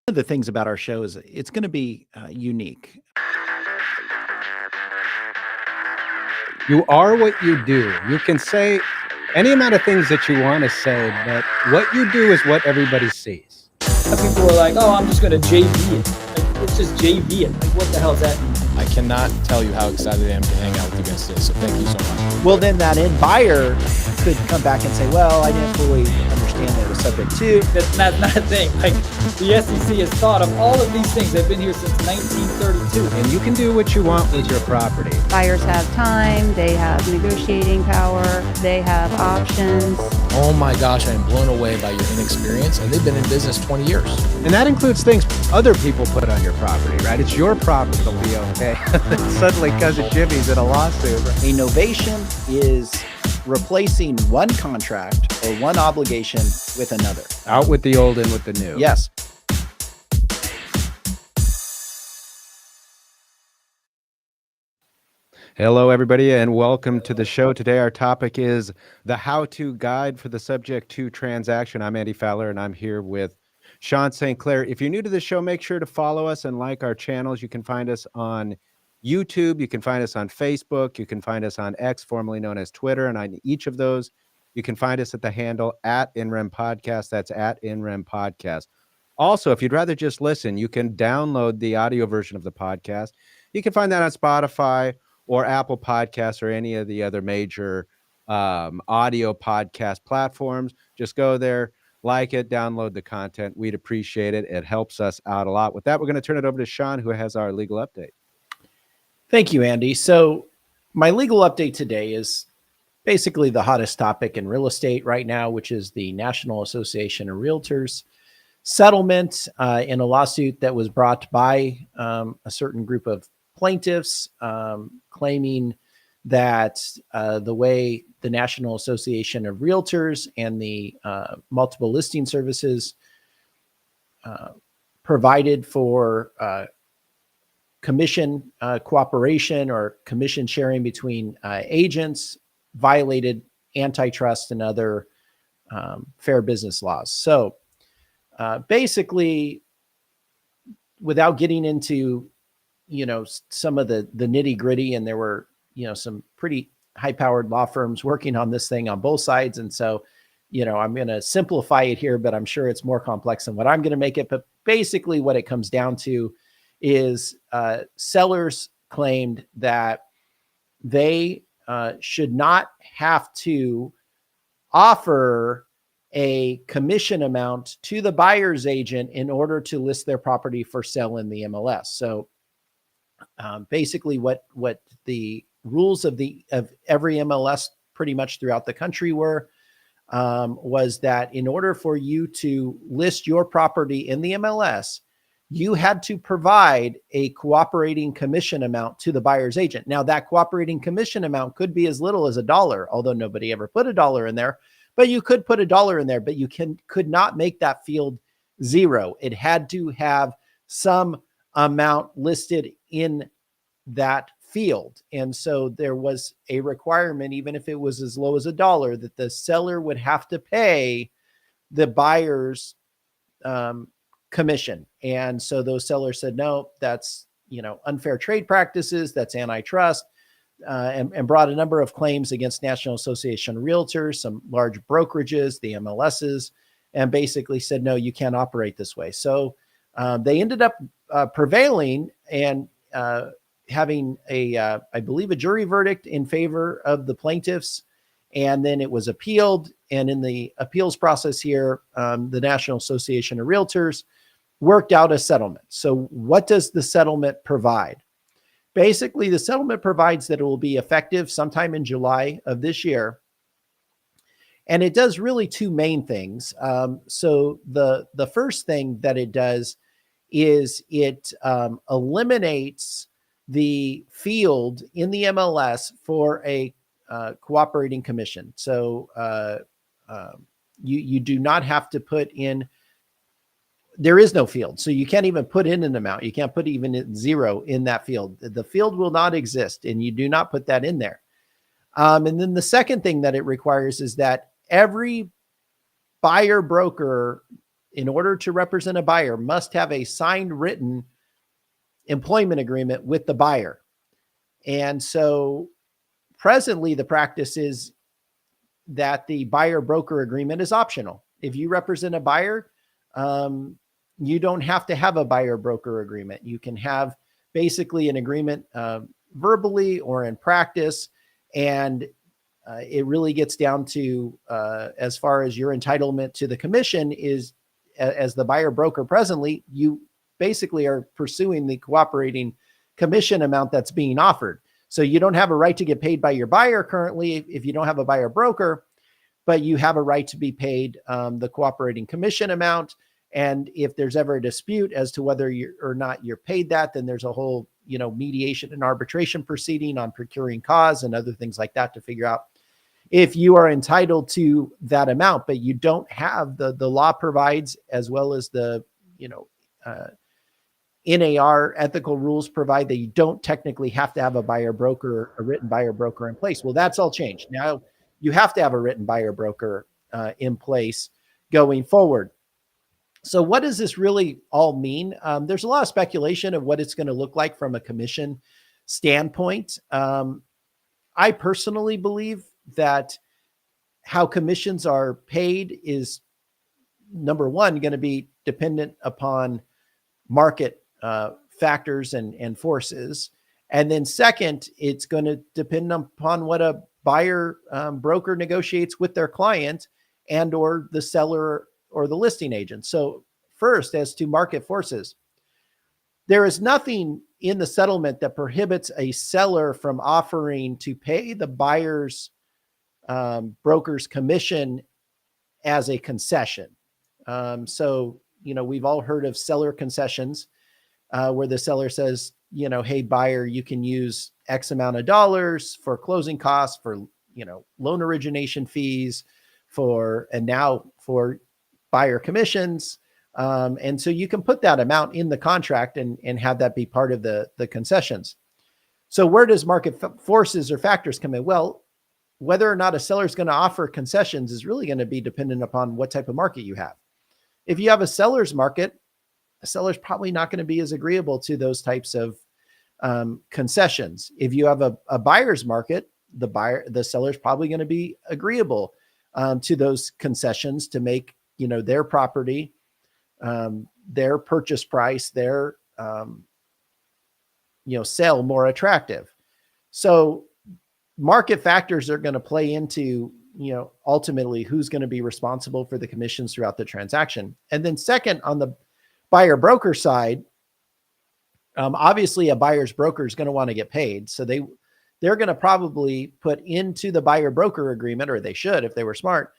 of the things about our show is it's going to be unique. You are what you do. You can say any amount of things that you want to say, but what you do is what everybody sees. People are like, oh, I'm just going to JV it. Like, it's just JV it. Like, what the hell does that mean? I cannot tell you how excited I am to hang out with you guys today, so thank you so much. Well, then that end buyer could come back and say, well, I didn't fully understand that it was subject to. That's not a thing. Like, the SEC has thought of all of these things. They've been here since 1932. And you can do what you want with your property. Buyers have time, they have negotiating power, they have options. Oh my gosh, I am blown away by your inexperience, and they've been in business 20 years. And that includes things other people put on your property, right? It's your property to be okay. Suddenly, Cousin Jimmy's in a lawsuit. A novation is replacing one contract or one obligation with another. Out with the old, in with the new. Yes. Hello, everybody, and welcome to the show. Today, our topic is the how-to guide for the subject to transaction. I'm Andy Fowler, and I'm here with Sean St. Clair. If you're new to the show, make sure to follow us and like our channels. You can find us on YouTube. You can find us on Facebook. You can find us on X, formerly known as Twitter. And on each of those, you can find us at the handle @INREM Podcast. That's @INREM Podcast. Also, if you'd rather just listen, you can download the audio version of the podcast. You can find that on Spotify or Apple Podcasts or any of the other major audio podcast platforms. Just go there, like it, download the content. We'd appreciate it. It helps us out a lot. With that, we're going to turn it over to Sean, who has our legal update. Thank you, Andy. So my legal update today is basically the hottest topic in real estate right now, which is the National Association of Realtors settlement in a lawsuit that was brought by a certain group of plaintiffs claiming that the way the National Association of Realtors and the multiple listing services provided for commission cooperation or commission sharing between agents violated antitrust and other fair business laws. So basically, without getting into some of the nitty gritty, and there were some pretty high-powered law firms working on this thing on both sides, and so I'm going to simplify it here, but I'm sure it's more complex than what I'm going to make it. But basically, what it comes down to is sellers claimed that they should not have to offer a commission amount to the buyer's agent in order to list their property for sale in the MLS. So basically what the rules of every MLS pretty much throughout the country were was that in order for you to list your property in the MLS, you had to provide a cooperating commission amount to the buyer's agent. Now, that cooperating commission amount could be as little as $1, although nobody ever put $1 in there, but you could put $1 in there, but you could not make that field zero. It had to have some amount listed in that field. And so there was a requirement, even if it was as low as $1, that the seller would have to pay the buyer's commission. And so those sellers said, no, that's, unfair trade practices, that's antitrust, and brought a number of claims against National Association of Realtors, some large brokerages, the MLSs, and basically said, no, you can't operate this way. So they ended up prevailing and having I believe a jury verdict in favor of the plaintiffs. And then it was appealed. And in the appeals process here, the National Association of Realtors worked out a settlement. So what does the settlement provide? Basically, the settlement provides that it will be effective sometime in July of this year. And it does really two main things. So the first thing that it does is it eliminates the field in the MLS for a cooperating commission. So you do not have to put in, there is no field. So you can't even put in an amount. You can't put even zero in that field. The field will not exist, and you do not put that in there. And then the second thing that it requires is that every buyer broker in order to represent a buyer, must have a signed written employment agreement with the buyer. And so presently, the practice is that the buyer broker agreement is optional. If you represent a buyer, you don't have to have a buyer broker agreement. You can have basically an agreement verbally or in practice. And it really gets down to as far as your entitlement to the commission is, as the buyer broker presently, you basically are pursuing the cooperating commission amount that's being offered. So you don't have a right to get paid by your buyer currently if you don't have a buyer broker, but you have a right to be paid the cooperating commission amount. And if there's ever a dispute as to whether you're or not you're paid that, then there's a whole, mediation and arbitration proceeding on procuring cause and other things like that to figure out if you are entitled to that amount, but you don't have the law provides, as well as the, NAR ethical rules provide that you don't technically have to have a written buyer broker in place. Well, that's all changed. Now you have to have a written buyer broker in place going forward. So what does this really all mean? There's a lot of speculation of what it's going to look like from a commission standpoint. I personally believe that how commissions are paid is, number one, going to be dependent upon market factors and forces. And then second, it's going to depend upon what a buyer broker negotiates with their client and or the seller or the listing agent. So first, as to market forces, there is nothing in the settlement that prohibits a seller from offering to pay the buyer's broker's commission as a concession. So, we've all heard of seller concessions where the seller says, hey, buyer, you can use X amount of dollars for closing costs, for, loan origination fees, and now for buyer commissions. And so you can put that amount in the contract and have that be part of the concessions. So where does market forces or factors come in? Well, whether or not a seller is going to offer concessions is really going to be dependent upon what type of market you have. If you have a seller's market, a seller's probably not going to be as agreeable to those types of concessions. If you have a buyer's market, the seller's probably going to be agreeable to those concessions to make, their property, their purchase price, their, sale more attractive. So market factors are going to play into, ultimately who's going to be responsible for the commissions throughout the transaction. And then second, on the buyer broker side, obviously a buyer's broker is going to want to get paid. So they're going to probably put into the buyer broker agreement, or they should, if they were smart,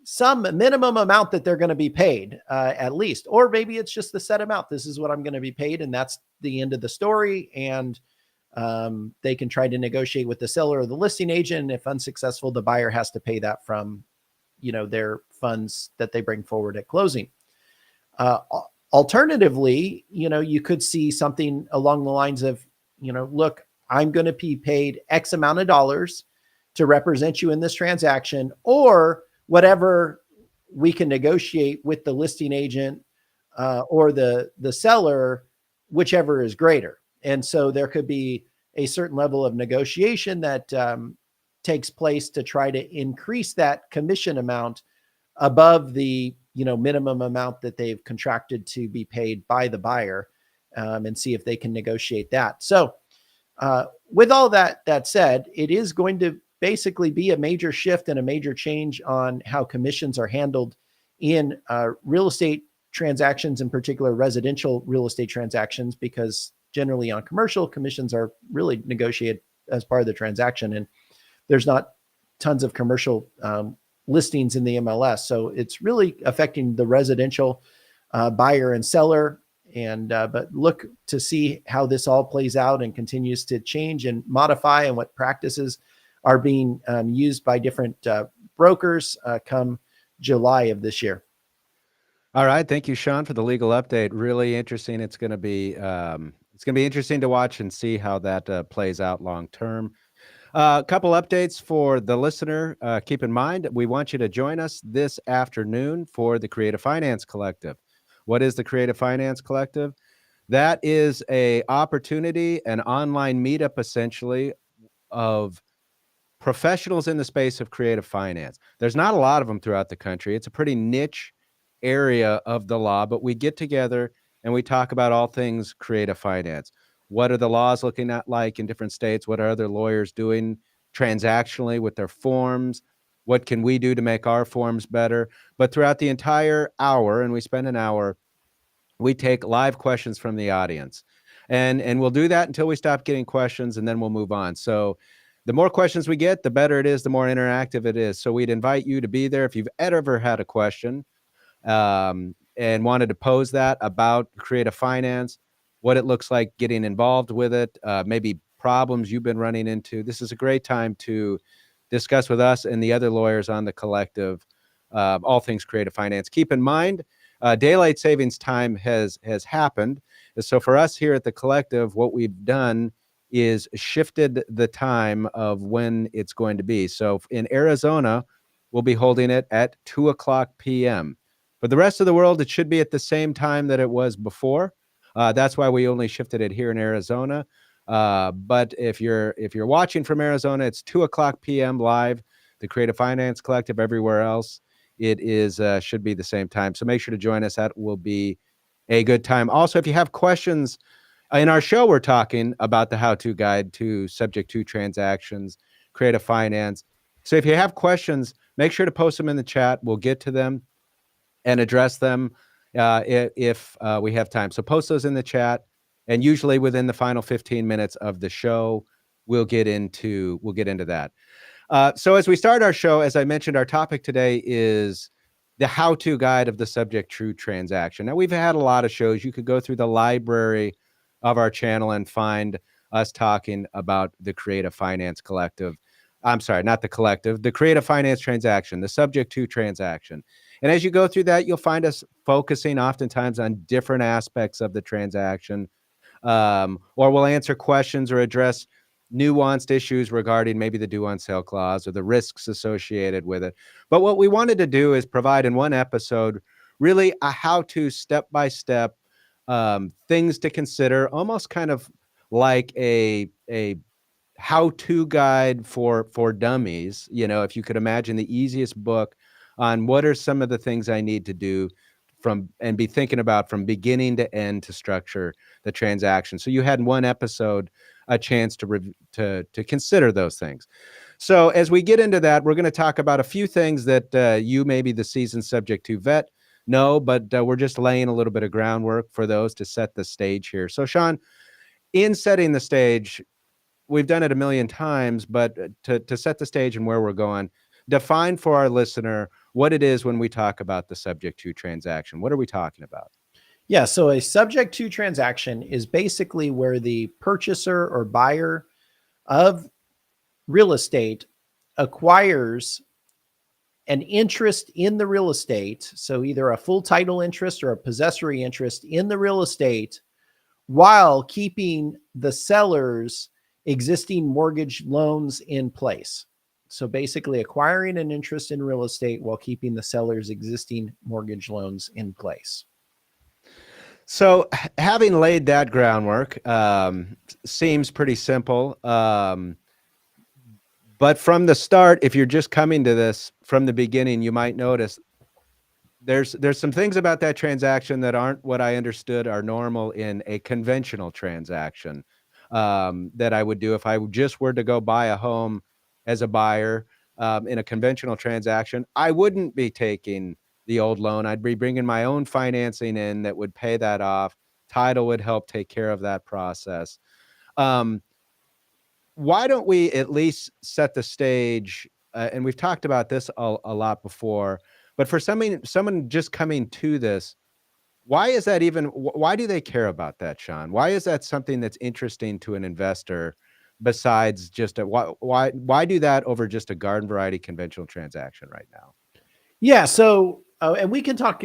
some minimum amount that they're going to be paid at least, or maybe it's just the set amount. This is what I'm going to be paid. And that's the end of the story. And they can try to negotiate with the seller or the listing agent. If unsuccessful, the buyer has to pay that from, their funds that they bring forward at closing. Alternatively, you could see something along the lines of, look, I'm going to be paid X amount of dollars to represent you in this transaction, or whatever we can negotiate with the listing agent or the seller, whichever is greater. And so there could be a certain level of negotiation that takes place to try to increase that commission amount above the minimum amount that they've contracted to be paid by the buyer, and see if they can negotiate that. So with all that said, it is going to basically be a major shift and a major change on how commissions are handled in real estate transactions, in particular residential real estate transactions, because generally on commercial, commissions are really negotiated as part of the transaction, and there's not tons of commercial listings in the MLS. So it's really affecting the residential buyer and seller. And but look to see how this all plays out and continues to change and modify, and what practices are being used by different brokers come July of this year. All right, thank you, Sean, for the legal update. Really interesting. It's going to be interesting to watch and see how that plays out long term. A couple updates for the listener. Keep in mind, we want you to join us this afternoon for the Creative Finance Collective. What is the Creative Finance Collective? That is a opportunity, an online meetup essentially of professionals in the space of creative finance. There's not a lot of them throughout the country. It's a pretty niche area of the law, but we get together and we talk about all things creative finance. What are the laws looking at like in different states? What are other lawyers doing transactionally with their forms? What can we do to make our forms better? But throughout the entire hour, and we spend an hour, we take live questions from the audience. And we'll do that until we stop getting questions, and then we'll move on. So the more questions we get, the better it is, the more interactive it is. So we'd invite you to be there. If you've ever had a question and wanted to pose that about creative finance, what it looks like getting involved with it, maybe problems you've been running into, this is a great time to discuss with us and the other lawyers on the collective all things creative finance. Keep in mind, daylight savings time has happened. So for us here at the collective, what we've done is shifted the time of when it's going to be. So in Arizona, we'll be holding it at 2:00 p.m. For the rest of the world, it should be at the same time that it was before. That's why we only shifted it here in Arizona. But if you're watching from Arizona, it's 2:00 p.m. live. The Creative Finance Collective, everywhere else, it is should be the same time. So make sure to join us. That will be a good time. Also, if you have questions, in our show, we're talking about the how-to guide to subject to transactions, creative finance. So if you have questions, make sure to post them in the chat. We'll get to them and address them if we have time. So post those in the chat, and usually within the final 15 minutes of the show, we'll get into that. So as we start our show, as I mentioned, our topic today is the how-to guide of the subject to transaction. Now, we've had a lot of shows. You could go through the library of our channel and find us talking about the Creative Finance Collective. I'm sorry, not the collective, the Creative Finance Transaction, the subject to transaction. And as you go through that, you'll find us focusing oftentimes on different aspects of the transaction, or we'll answer questions or address nuanced issues regarding maybe the due on sale clause or the risks associated with it. But what we wanted to do is provide in one episode really a how-to step-by-step things to consider, almost kind of like a how-to guide for dummies. You know, if you could imagine the easiest book on what are some of the things I need to do and be thinking about from beginning to end to structure the transaction. So you had in one episode a chance to consider those things. So as we get into that, we're going to talk about a few things that you, maybe the seasoned subject to vet, know, but we're just laying a little bit of groundwork for those to set the stage here. So Sean, in setting the stage, we've done it a million times, but to set the stage and where we're going, define for our listener what it is when we talk about the subject to transaction. What are we talking about? Yeah, so a subject to transaction is basically where the purchaser or buyer of real estate acquires an interest in the real estate, so either a full title interest or a possessory interest in the real estate, while keeping the seller's existing mortgage loans in place. So basically acquiring an interest in real estate while keeping the seller's existing mortgage loans in place. So having laid that groundwork, seems pretty simple. But from the start, if you're just coming to this from the beginning, you might notice there's some things about that transaction that aren't what I understood are normal in a conventional transaction that I would do if I just were to go buy a home as a buyer in a conventional transaction. I wouldn't be taking the old loan. I'd be bringing my own financing in that would pay that off. Title would help take care of that process. Why don't we at least set the stage? And we've talked about this a lot before, but for someone just coming to this, why is that even? Why do they care about that, Sean? Why is that something that's interesting to an investor besides just why do that over just a garden variety conventional transaction right now? Yeah, so and we can talk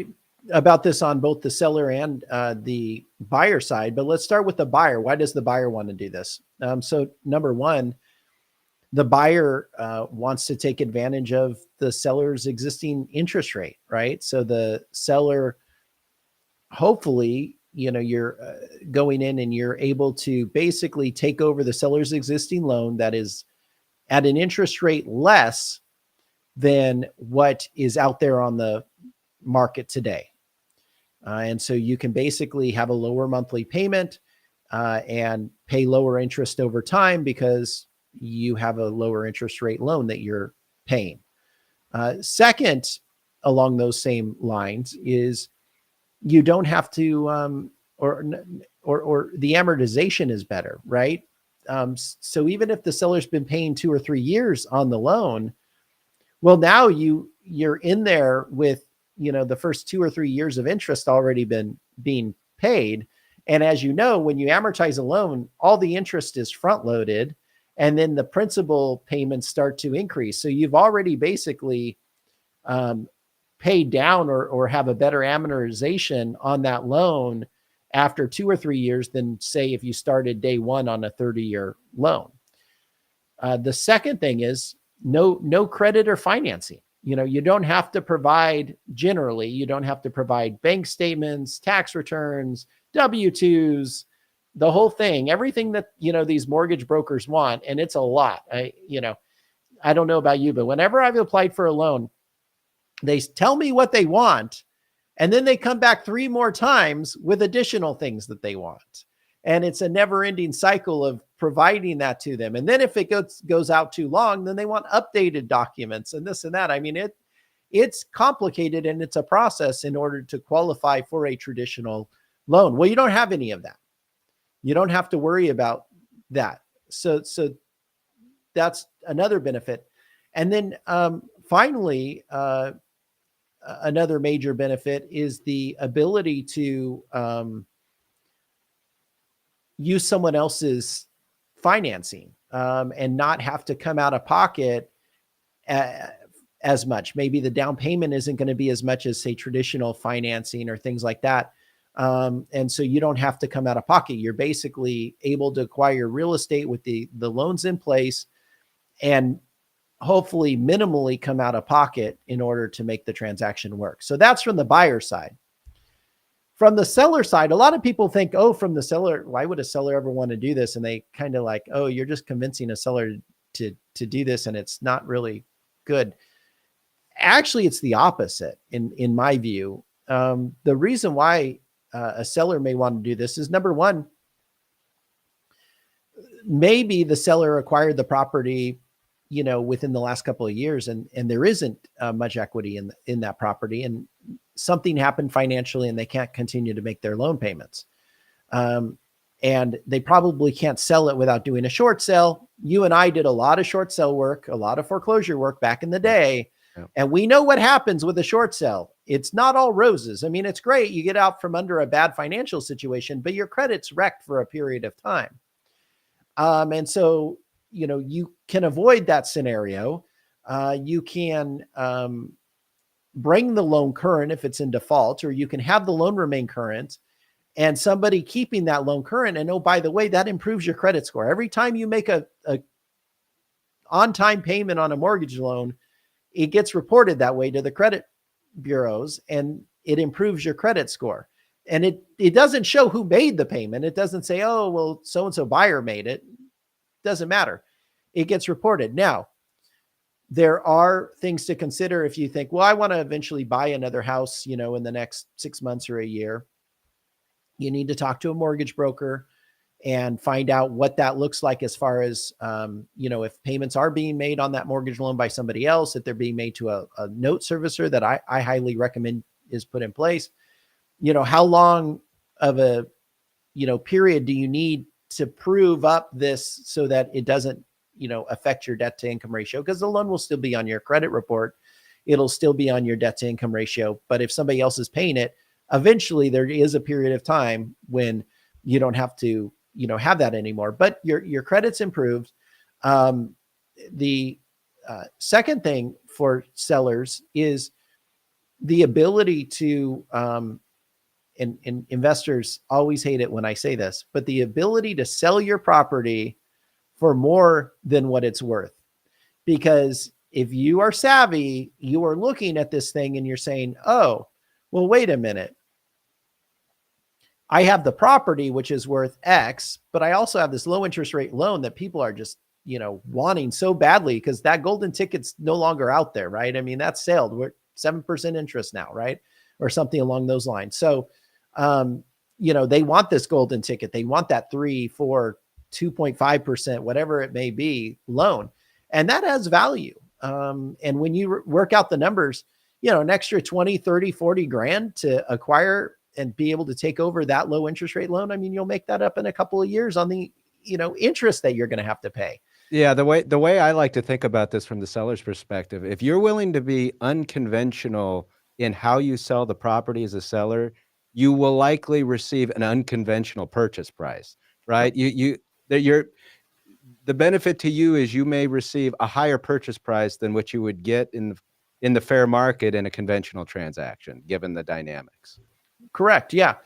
about this on both the seller and the buyer side, but let's start with the buyer. Why does the buyer want to do this? So number one, the buyer wants to take advantage of the seller's existing interest rate, right? So the seller hopefully, you're going in and you're able to basically take over the seller's existing loan that is at an interest rate less than what is out there on the market today. And so you can basically have a lower monthly payment and pay lower interest over time because you have a lower interest rate loan that you're paying. Second, along those same lines is you don't have to, or the amortization is better, right? So even if the seller's been paying 2 or 3 years on the loan, well, now you're in there with, the first 2 or 3 years of interest already being paid. And as you know, when you amortize a loan, all the interest is front loaded and then the principal payments start to increase. So you've already basically paid down or have a better amortization on that loan after 2 or 3 years than, say, if you started day one on a 30-year loan. The second thing is no credit or financing. You don't have to provide, generally, you don't have to provide bank statements, tax returns, W-2s, the whole thing, everything that, these mortgage brokers want. And it's a lot. I don't know about you, but whenever I've applied for a loan, they tell me what they want, and then they come back 3 more times with additional things that they want. And it's a never-ending cycle of providing that to them. And then if it goes out too long, then they want updated documents and this and that. I mean, it's complicated and it's a process in order to qualify for a traditional loan. Well, you don't have any of that. You don't have to worry about that. So that's another benefit. And then finally, another major benefit is the ability to use someone else's financing and not have to come out of pocket as much. Maybe the down payment isn't going to be as much as, say, traditional financing or things like that. And so you don't have to come out of pocket. You're basically able to acquire real estate with the loans in place and hopefully minimally come out of pocket in order to make the transaction work. So that's from the buyer side. From the seller side, a lot of people think, from the seller, why would a seller ever want to do this? And they kind of like, you're just convincing a seller to do this and it's not really good. Actually, it's the opposite in my view. The reason why a seller may want to do this is, number one, maybe the seller acquired the property, within the last couple of years, and there isn't much equity in that property, and something happened financially and they can't continue to make their loan payments. And they probably can't sell it without doing a short sale. You and I did a lot of short sale work, a lot of foreclosure work back in the day. Yeah. And we know what happens with a short sale. It's not all roses. I mean, it's great. You get out from under a bad financial situation, but your credit's wrecked for a period of time. And so, you can avoid that scenario. You can bring the loan current if it's in default, or you can have the loan remain current and somebody keeping that loan current. And by the way, that improves your credit score. Every time you make a on-time payment on a mortgage loan, it gets reported that way to the credit bureaus and it improves your credit score. And it doesn't show who made the payment. It doesn't say, so-and-so buyer made it. Doesn't matter. It gets reported. Now, there are things to consider if you think, I want to eventually buy another house, in the next 6 months or a year. You need to talk to a mortgage broker and find out what that looks like as far as, if payments are being made on that mortgage loan by somebody else, if they're being made to a note servicer that I highly recommend is put in place. How long of a, period do you need to prove up this so that it doesn't, affect your debt to income ratio? Because the loan will still be on your credit report. It'll still be on your debt to income ratio. But if somebody else is paying it, eventually there is a period of time when you don't have to, have that anymore, but your credit's improved. The second thing for sellers is the ability to, and investors always hate it when I say this, but the ability to sell your property for more than what it's worth. Because if you are savvy, you are looking at this thing and you're saying, wait a minute. I have the property, which is worth X, but I also have this low interest rate loan that people are just, wanting so badly because that golden ticket's no longer out there, right? I mean, that's sailed. We're 7% interest now, right? Or something along those lines. So, they want this golden ticket. They want that 3, 4, 2.5%, whatever it may be, loan. And that has value. And when you work out the numbers, an extra 20, 30, 40 grand to acquire and be able to take over that low interest rate loan, I mean, you'll make that up in a couple of years on the, interest that you're going to have to pay. Yeah, the way I like to think about this from the seller's perspective, if you're willing to be unconventional in how you sell the property as a seller, you will likely receive an unconventional purchase price, right? The benefit to you is you may receive a higher purchase price than what you would get in the fair market in a conventional transaction, given the dynamics. Correct. Yeah.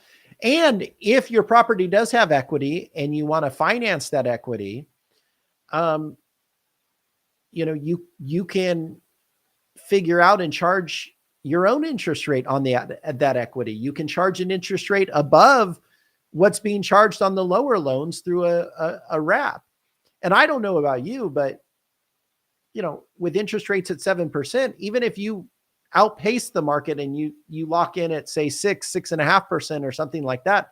And if your property does have equity and you want to finance that equity, you can figure out and charge your own interest rate on that equity. You can charge an interest rate above what's being charged on the lower loans through a wrap. And I don't know about you, but with interest rates at 7%, even if you outpace the market and you lock in at say 6.5% or something like that,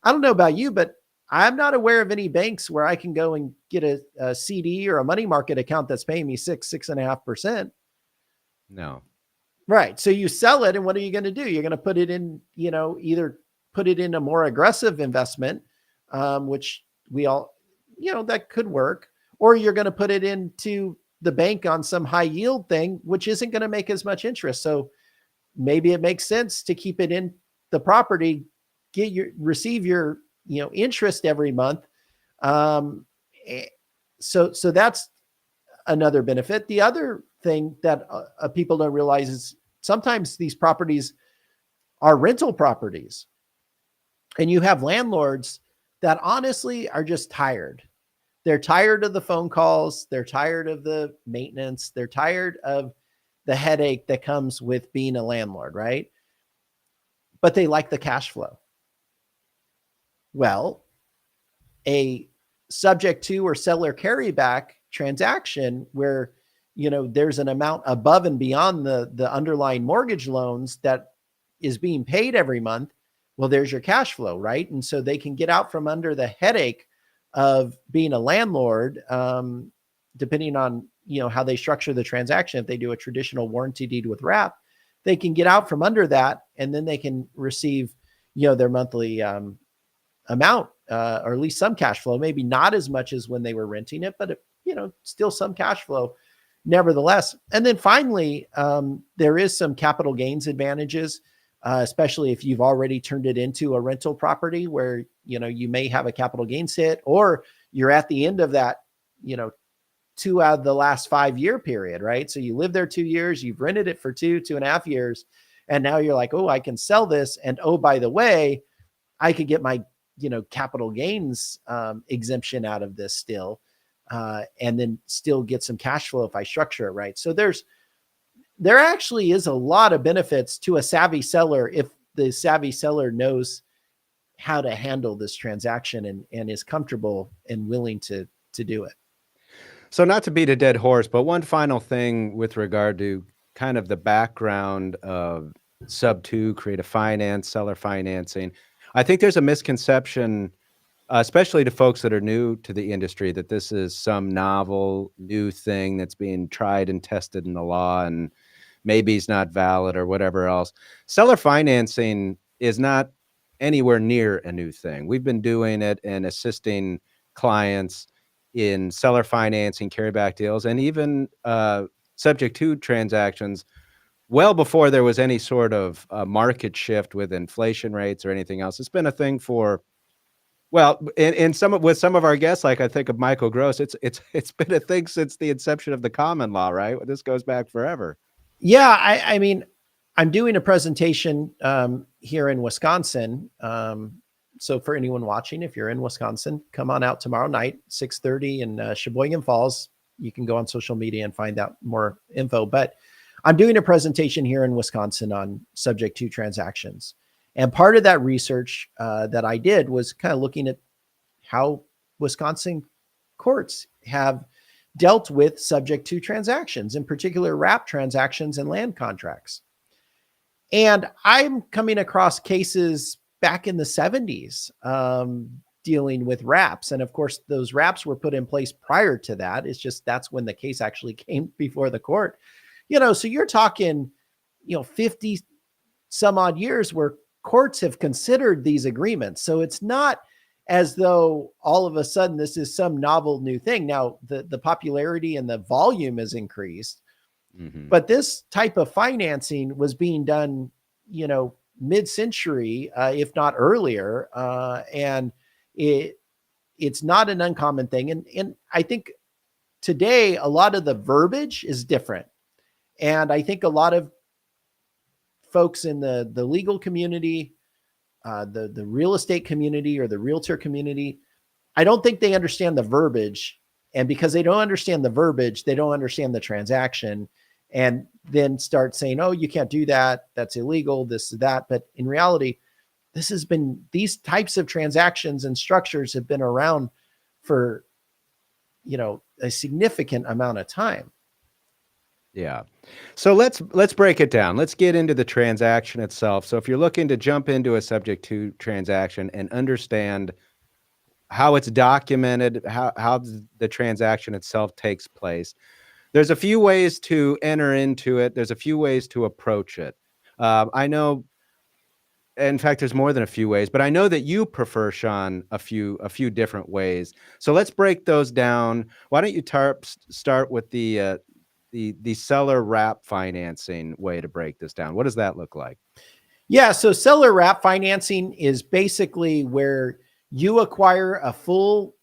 I don't know about you, but I'm not aware of any banks where I can go and get a CD or a money market account that's paying me 6.5%. No. Right. So you sell it, and what are you going to do? You're going to put it in, either put it in a more aggressive investment, which we all, that could work, or you're going to put it into the bank on some high yield thing, which isn't going to make as much interest. So maybe it makes sense to keep it in the property, receive your, interest every month. So that's another benefit. The other thing that people don't realize is sometimes these properties are rental properties, and you have landlords that honestly are just tired. They're tired of the phone calls. They're tired of the maintenance. They're tired of the headache that comes with being a landlord, right? But they like the cash flow. Well, a subject to or seller carryback transaction where, there's an amount above and beyond the underlying mortgage loans that is being paid every month. Well, there's your cash flow, right? And so they can get out from under the headache of being a landlord, depending on, how they structure the transaction. If they do a traditional warranty deed with wrap, they can get out from under that, and then they can receive, their monthly amount, or at least some cash flow, maybe not as much as when they were renting it, but, still some cash flow nevertheless. And then finally, there is some capital gains advantages, especially if you've already turned it into a rental property where, you may have a capital gains hit, or you're at the end of that, 2 out of the last 5-year period, right? So you live there 2 years, you've rented it for 2.5 years. And now you're like, oh, I can sell this. And oh, by the way, I could get my, capital gains exemption out of this still, and then still get some cash flow if I structure it right. So there actually is a lot of benefits to a savvy seller if the savvy seller knows how to handle this transaction and is comfortable and willing to do it. So not to beat a dead horse, but one final thing with regard to kind of the background of Sub-2, creative finance, seller financing. I think there's a misconception, especially to folks that are new to the industry, that this is some novel new thing that's being tried and tested in the law and maybe it's not valid or whatever else. Seller financing is not anywhere near a new thing. We've been doing it and assisting clients in seller financing, carryback deals, and even subject to transactions well before there was any sort of market shift with inflation rates or anything else. It's been a thing for, well, with some of our guests, like I think of Michael Gross, it's been a thing since the inception of the common law, right? This goes back forever. Yeah, I mean, I'm doing a presentation here in Wisconsin. So for anyone watching, if you're in Wisconsin, come on out tomorrow night, 6:30 in Sheboygan Falls. You can go on social media and find out more info. But I'm doing a presentation here in Wisconsin on subject to transactions. And part of that research that I did was kind of looking at how Wisconsin courts have dealt with subject to transactions, in particular wrap transactions and land contracts. And I'm coming across cases back in the 70s dealing with wraps. And of course, those wraps were put in place prior to that. It's just that's when the case actually came before the court. So you're talking, 50 some odd years where courts have considered these agreements. So it's not as though all of a sudden this is some novel new thing. Now, the popularity and the volume has increased, but this type of financing was being done, mid-century, if not earlier. And it's not an uncommon thing. And I think today, a lot of the verbiage is different. And I think a lot of folks in the legal community, the real estate community or the realtor community, I don't think they understand the verbiage. And because they don't understand the verbiage, they don't understand the transaction, and then start saying, oh, you can't do that. That's illegal, this, that. But in reality, these types of transactions and structures have been around for, a significant amount of time. Yeah. So let's break it down. Let's get into the transaction itself. So if you're looking to jump into a subject to transaction and understand how it's documented, how the transaction itself takes place, there's a few ways to enter into it. There's a few ways to approach it. I know, in fact, there's more than a few ways, but I know that you prefer, Sean, a few different ways. So let's break those down. Why don't you start with the seller wrap financing way to break this down? What does that look like? Yeah. So seller wrap financing is basically where you acquire a full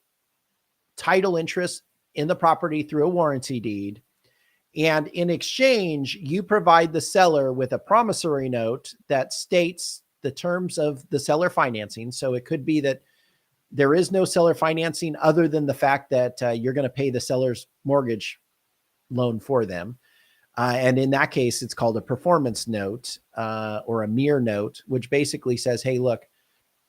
title interest in the property through a warranty deed. And in exchange, you provide the seller with a promissory note that states the terms of the seller financing. So it could be that there is no seller financing other than the fact that you're going to pay the seller's mortgage loan for them. And in that case, it's called a performance note or a mere note, which basically says, hey, look,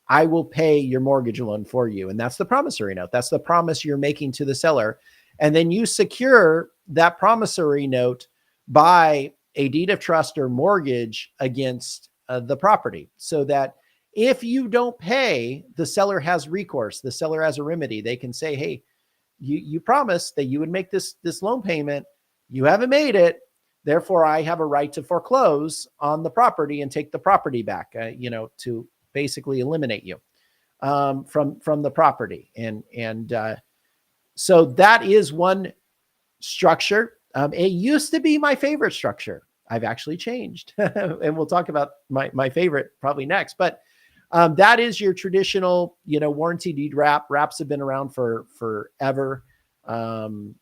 I will pay your mortgage loan for you. And that's the promissory note. That's the promise you're making to the seller. And then you secure that promissory note by a deed of trust or mortgage against the property, so that if you don't pay, the seller has recourse. The seller has a remedy. They can say, hey, you promised that you would make this loan payment. You haven't made it. Therefore, I have a right to foreclose on the property and take the property back, to basically eliminate you from the property. And so that is one structure. It used to be my favorite structure. I've actually changed, and we'll talk about my favorite probably next. But that is your traditional, warranty deed wrap. Wraps have been around for forever, and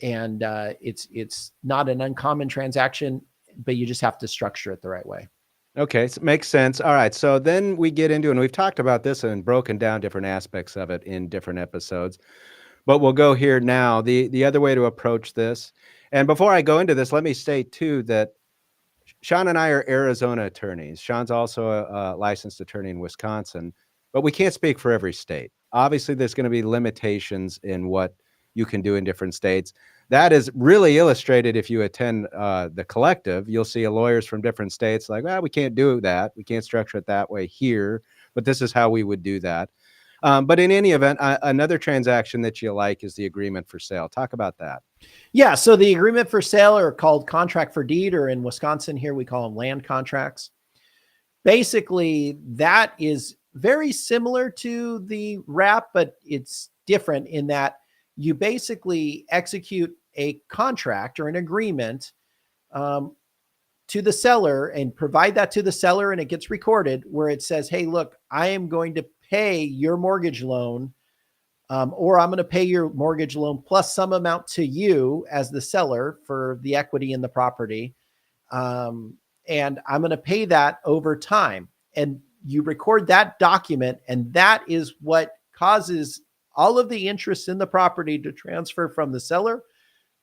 it's not an uncommon transaction, but you just have to structure it the right way. Okay, so makes sense. All right, so then we get into, and we've talked about this and broken down different aspects of it in different episodes, but we'll go here now. The other way to approach this, and before I go into this, let me state too that Sean and I are Arizona attorneys. Sean's also a licensed attorney in Wisconsin, but we can't speak for every state. Obviously, there's going to be limitations in what you can do in different states. That is really illustrated if you attend the collective. You'll see lawyers from different states like, well, we can't do that. We can't structure it that way here, but this is how we would do that. But in any event, another transaction that you like is the agreement for sale. Talk about that. Yeah. So the agreement for sale are called contract for deed, or in Wisconsin here, we call them land contracts. Basically, that is very similar to the wrap, but it's different in that you basically execute a contract or an agreement to the seller and provide that to the seller, and it gets recorded where it says, hey, look, I am going to pay your mortgage loan, or I'm going to pay your mortgage loan plus some amount to you as the seller for the equity in the property. And I'm going to pay that over time. And you record that document, and that is what causes all of the interest in the property to transfer from the seller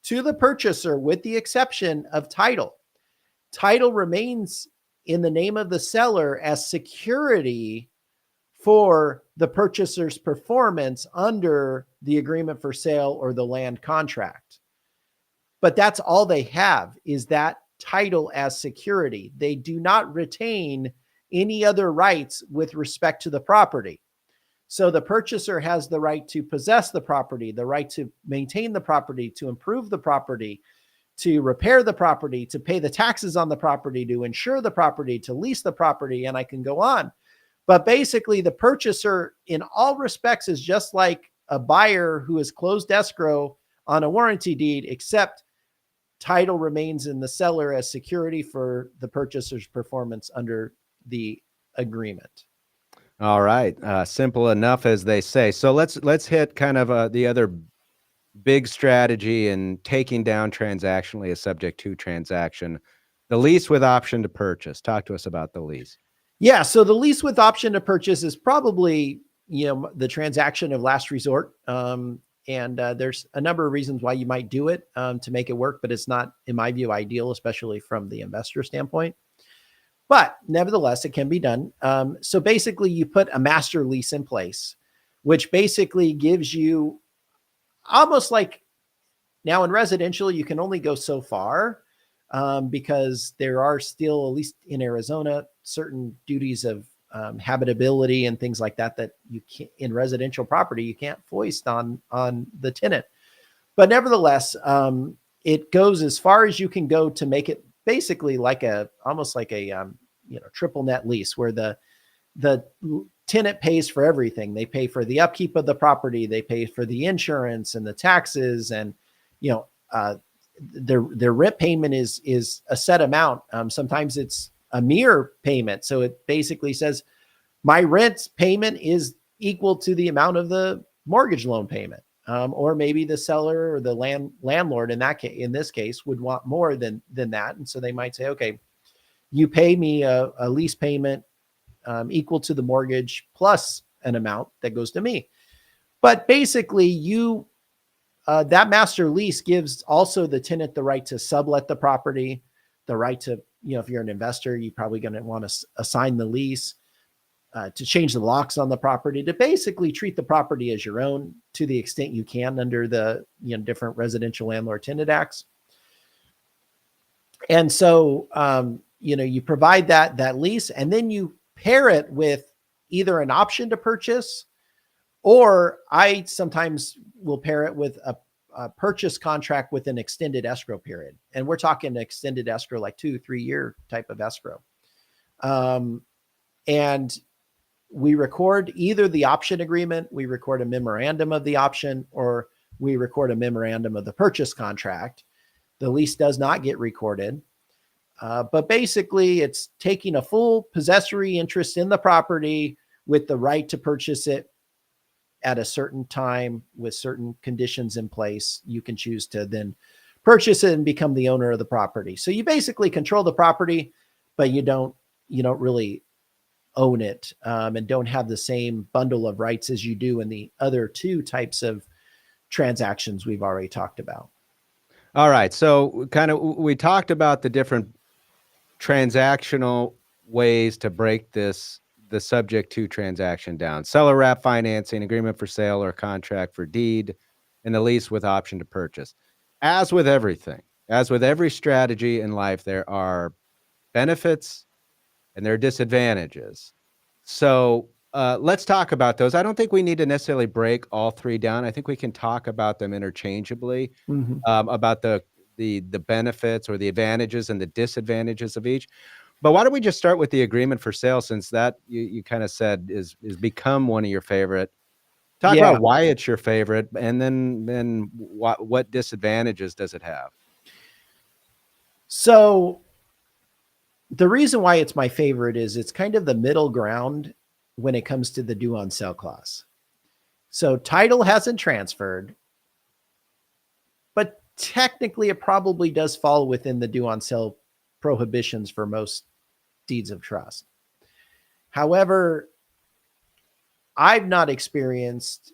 to the purchaser, with the exception of title. Title remains in the name of the seller as security for the purchaser's performance under the agreement for sale or the land contract. But that's all they have, is that title as security. They do not retain any other rights with respect to the property. So the purchaser has the right to possess the property, the right to maintain the property, to improve the property, to repair the property, to pay the taxes on the property, to insure the property, to lease the property, and I can go on. But basically, the purchaser in all respects is just like a buyer who has closed escrow on a warranty deed, except title remains in the seller as security for the purchaser's performance under the agreement. All right. Simple enough, as they say. So let's hit kind of the other big strategy in taking down transactionally a subject to transaction, the lease with option to purchase. Talk to us about the lease. Yeah. So the lease with option to purchase is probably, the transaction of last resort. And there's a number of reasons why you might do it to make it work, but it's not, in my view, ideal, especially from the investor standpoint. But nevertheless, it can be done. So basically, you put a master lease in place, which basically gives you almost like, now in residential, you can only go so far because there are still, at least in Arizona, certain duties of habitability and things like that you can't, in residential property, you can't foist on the tenant. But nevertheless, it goes as far as you can go to make it basically like almost like a triple net lease, where the tenant pays for everything. They pay for the upkeep of the property, they pay for the insurance and the taxes, and their rent payment is a set amount. Sometimes it's a mere payment, so it basically says my rent payment is equal to the amount of the mortgage loan payment. Or maybe the seller or the landlord in this case would want more than that. And so they might say, okay, you pay me a lease payment equal to the mortgage plus an amount that goes to me. But basically that master lease gives also the tenant the right to sublet the property, the right to, if you're an investor, you're probably going to want to assign the lease, to change the locks on the property, to basically treat the property as your own to the extent you can under the different residential landlord tenant acts. And so, you provide that lease, and then you pair it with either an option to purchase, or I sometimes will pair it with a purchase contract with an extended escrow period. And we're talking extended escrow, like 2-3 year type of escrow. And we record either the option agreement, we record a memorandum of the option, or we record a memorandum of the purchase contract. The lease does not get recorded. But basically, it's taking a full possessory interest in the property with the right to purchase it at a certain time with certain conditions in place. You can choose to then purchase it and become the owner of the property. So you basically control the property, but you don't really own it, and don't have the same bundle of rights as you do in the other two types of transactions we've already talked about. All right. So we talked about the different transactional ways to break the subject to transaction down: seller wrap financing, agreement for sale or contract for deed, and the lease with option to purchase. As with everything, as with every strategy in life, there are benefits and there are disadvantages. So let's talk about those. I don't think we need to necessarily break all three down. I think we can talk about them interchangeably, about the benefits or the advantages and the disadvantages of each. But why don't we just start with the agreement for sale, since that you kind of said is become one of your favorite. Talk about why it's your favorite, and then what disadvantages does it have? So the reason why it's my favorite is it's kind of the middle ground when it comes to the due on sale clause. So title hasn't transferred, but technically it probably does fall within the due on sale prohibitions for most deeds of trust. However, I've not experienced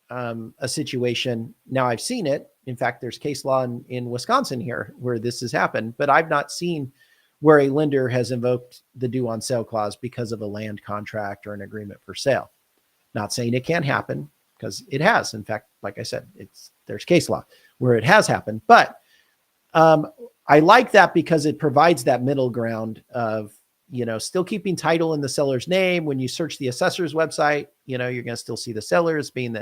a situation. Now I've seen it. In fact, there's case law in Wisconsin here where this has happened, but I've not seen where a lender has invoked the due on sale clause because of a land contract or an agreement for sale. Not saying it can't happen, because it has. In fact, like I said, there's case law where it has happened. But I like that because it provides that middle ground of, still keeping title in the seller's name. When you search the assessor's website, you're going to still see the seller as being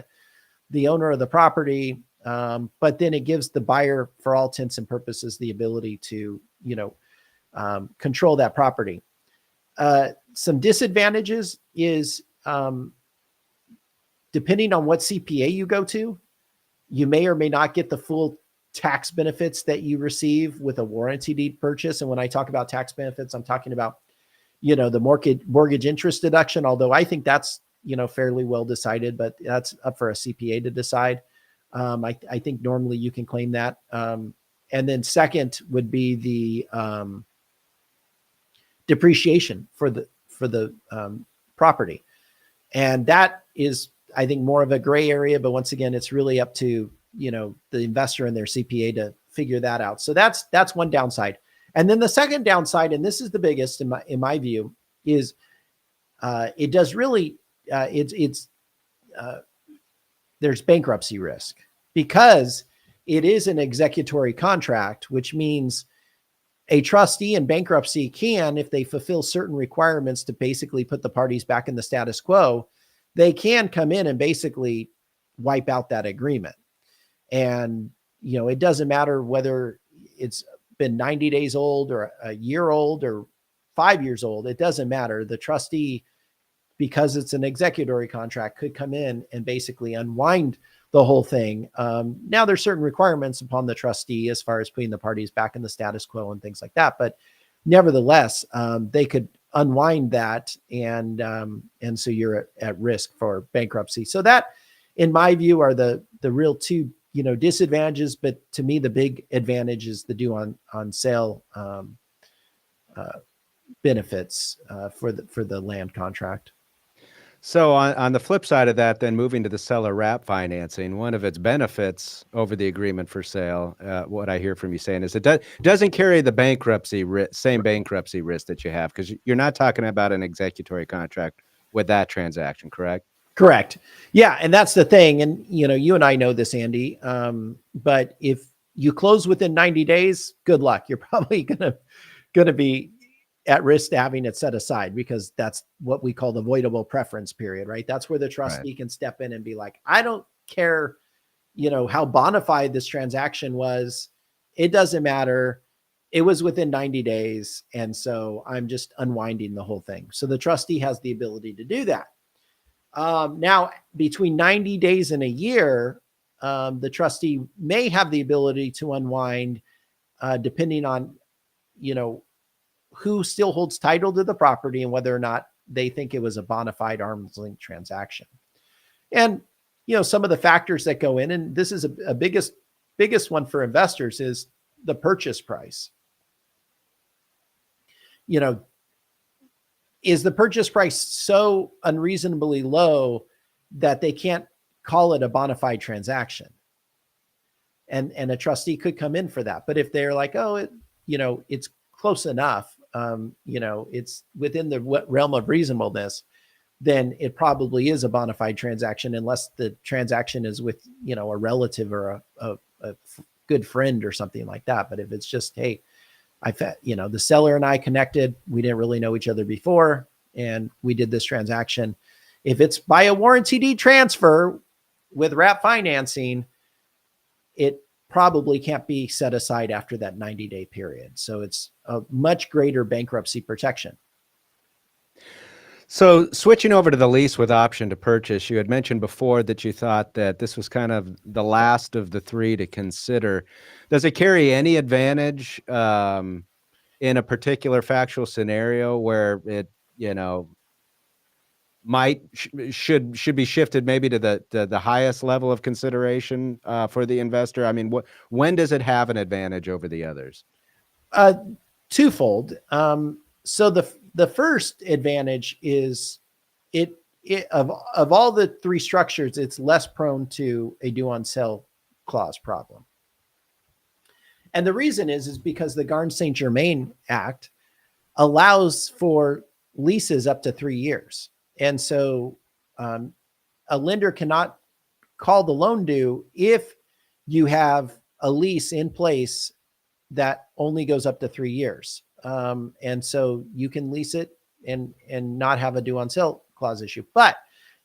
the owner of the property. But then it gives the buyer, for all intents and purposes, the ability to, control that property. Some disadvantages is, depending on what CPA you go to, you may or may not get the full tax benefits that you receive with a warranty deed purchase. And when I talk about tax benefits, I'm talking about, the mortgage interest deduction, although I think that's, fairly well decided, but that's up for a CPA to decide. I think normally you can claim that. And then second would be the depreciation for the property. And that is, I think, more of a gray area, but once again, it's really up to, the investor and their CPA to figure that out. So that's one downside. And then the second downside, and this is the biggest in my view, is it does really, there's bankruptcy risk, because it is an executory contract, which means a trustee in bankruptcy can, if they fulfill certain requirements to basically put the parties back in the status quo, they can come in and basically wipe out that agreement. And, it doesn't matter whether it's been 90 days old or a year old or 5 years old. It doesn't matter. The trustee, because it's an executory contract, could come in and basically unwind the whole thing. Now there's certain requirements upon the trustee as far as putting the parties back in the status quo and things like that. But nevertheless, they could unwind that. And so you're at risk for bankruptcy. So that, in my view, are the real two, disadvantages. But to me, the big advantage is the due on sale benefits for the land contract. So on the flip side of that, then moving to the seller wrap financing, one of its benefits over the agreement for sale, what I hear from you saying is it doesn't carry the same bankruptcy risk that you have, because you're not talking about an executory contract with that transaction, correct? Correct. Yeah. And that's the thing. And, you and I know this, Andy, but if you close within 90 days, good luck. You're probably going to be at risk to having it set aside, because that's what we call the voidable preference period, right? That's where the trustee can step in and be like, I don't care, how bona fide this transaction was. It doesn't matter. It was within 90 days. And so I'm just unwinding the whole thing. So the trustee has the ability to do that. Now, between 90 days and a year, the trustee may have the ability to unwind, depending on, who still holds title to the property and whether or not they think it was a bona fide arm's length transaction. And, some of the factors that go in, and this is a biggest one for investors, is the purchase price. Is the purchase price so unreasonably low that they can't call it a bona fide transaction? And a trustee could come in for that. But if they're like, oh, it's close enough, it's within the realm of reasonableness, then it probably is a bona fide transaction, unless the transaction is with, a relative or a good friend or something like that. But if it's just, hey, the seller and I connected, we didn't really know each other before, and we did this transaction. If it's by a warranty deed transfer with wrap financing, it probably can't be set aside after that 90-day period. So it's a much greater bankruptcy protection. So switching over to the lease with option to purchase, you had mentioned before that you thought that this was kind of the last of the three to consider. Does it carry any advantage in a particular factual scenario where it, should be shifted maybe to the highest level of consideration for the investor? I mean, when does it have an advantage over the others? Twofold. So the first advantage is it of all the three structures, it's less prone to a due on sale clause problem. And the reason is because the Garn St. Germain Act allows for leases up to 3 years. And so a lender cannot call the loan due if you have a lease in place that only goes up to 3 years. And so you can lease it and not have a due on sale clause issue. But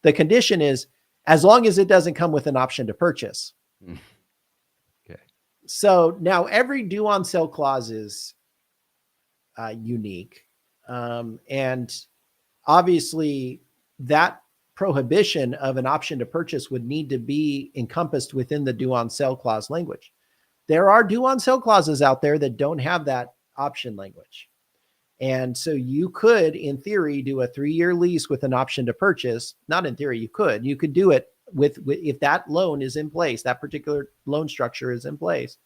the condition is as long as it doesn't come with an option to purchase. Okay. So now every due on sale clause is unique. And obviously that prohibition of an option to purchase would need to be encompassed within the due on sale clause language. There are due on sale clauses out there that don't have that option language. And so you could, in theory, do a 3-year lease with an option to purchase. Not in theory, you could do it with if that loan is in place, that particular loan structure is in place.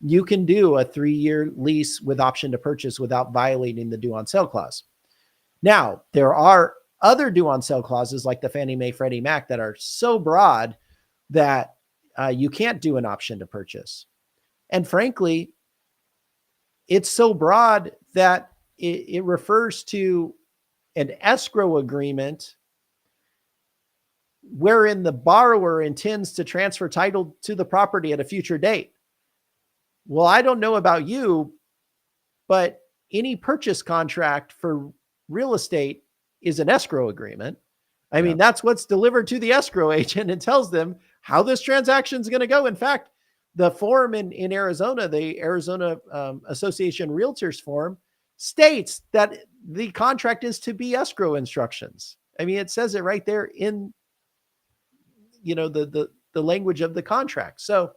You can do a 3-year lease with option to purchase without violating the due on sale clause. Now, there are other due on sale clauses like the Fannie Mae Freddie Mac that are so broad that you can't do an option to purchase. And frankly, it's so broad that it refers to an escrow agreement wherein the borrower intends to transfer title to the property at a future date. Well, I don't know about you, but any purchase contract for real estate is an escrow agreement. I mean, that's what's delivered to the escrow agent and tells them how this transaction is going to go. In fact, the form in Arizona, the Arizona Association Realtors form, states that the contract is to be escrow instructions. I mean, it says it right there in, the language of the contract. So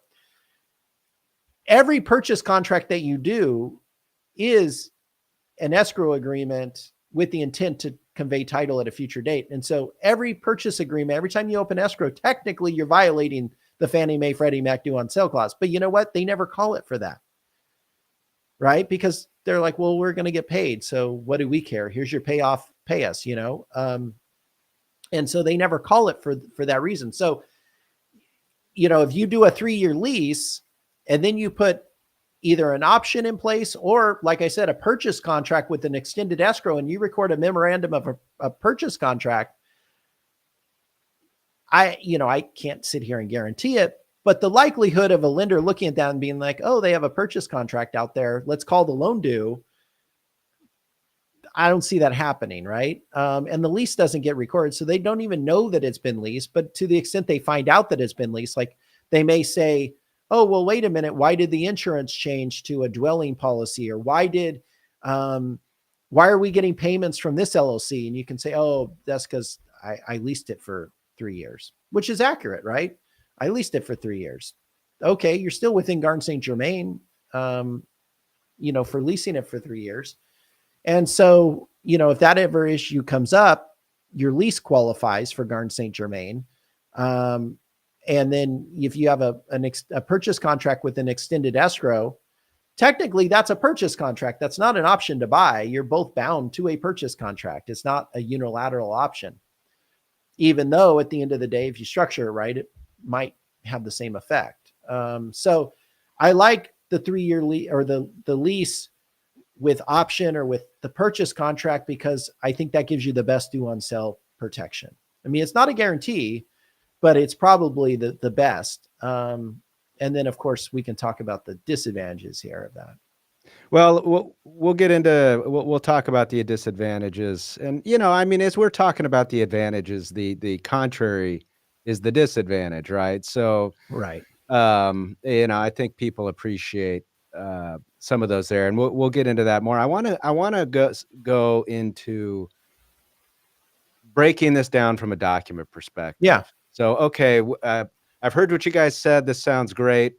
every purchase contract that you do is an escrow agreement with the intent to convey title at a future date. And so every purchase agreement, every time you open escrow, technically you're violating the Fannie Mae Freddie Mac due on sale clause. But you know what? They never call it for that, right? Because they're like, well, we're going to get paid. So what do we care? Here's your payoff, pay us, and so they never call it for that reason. So, if you do a 3-year lease and then you put either an option in place or, like I said, a purchase contract with an extended escrow, and you record a memorandum of a purchase contract, I can't sit here and guarantee it, but the likelihood of a lender looking at that and being like, oh, they have a purchase contract out there, let's call the loan due, I don't see that happening, right? And the lease doesn't get recorded, so they don't even know that it's been leased. But to the extent they find out that it's been leased, like they may say, oh, well, wait a minute, why did the insurance change to a dwelling policy? Or why are we getting payments from this LLC? And you can say, oh, that's because I leased it for 3 years, which is accurate, right? I leased it for 3 years. Okay, you're still within Garn St. Germain, for leasing it for 3 years. And so, if that ever issue comes up, your lease qualifies for Garn St. Germain. And then if you have a purchase contract with an extended escrow, technically that's a purchase contract. That's not an option to buy. You're both bound to a purchase contract. It's not a unilateral option. Even though at the end of the day, if you structure it right, it might have the same effect. So I like the 3-year lease or the lease with option or with the purchase contract, because I think that gives you the best due on sale protection. I mean, it's not a guarantee, but it's probably the best. And then of course we can talk about the disadvantages here of that. Well, we'll talk about the disadvantages. And, as we're talking about the advantages, the contrary is the disadvantage, right? So, right. I think people appreciate some of those there, and we'll get into that more. I want to go into breaking this down from a document perspective. Yeah. So, okay, I've heard what you guys said. This sounds great.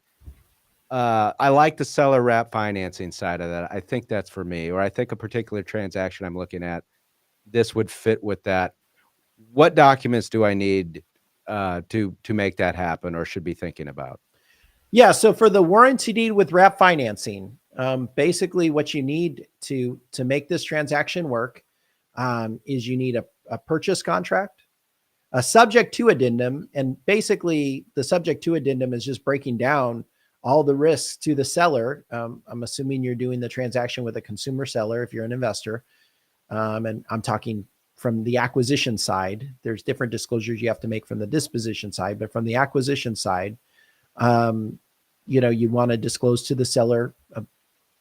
I like the seller wrap financing side of that. I think that's for me, or I think a particular transaction I'm looking at, this would fit with that. What documents do I need to make that happen, or should be thinking about? Yeah. So for the warranty deed with wrap financing, basically what you need to make this transaction work is you need a purchase contract, a subject to addendum. And basically the subject to addendum is just breaking down all the risks to the seller. I'm assuming you're doing the transaction with a consumer seller if you're an investor. And I'm talking from the acquisition side. There's different disclosures you have to make from the disposition side, but from the acquisition side, you want to disclose to the seller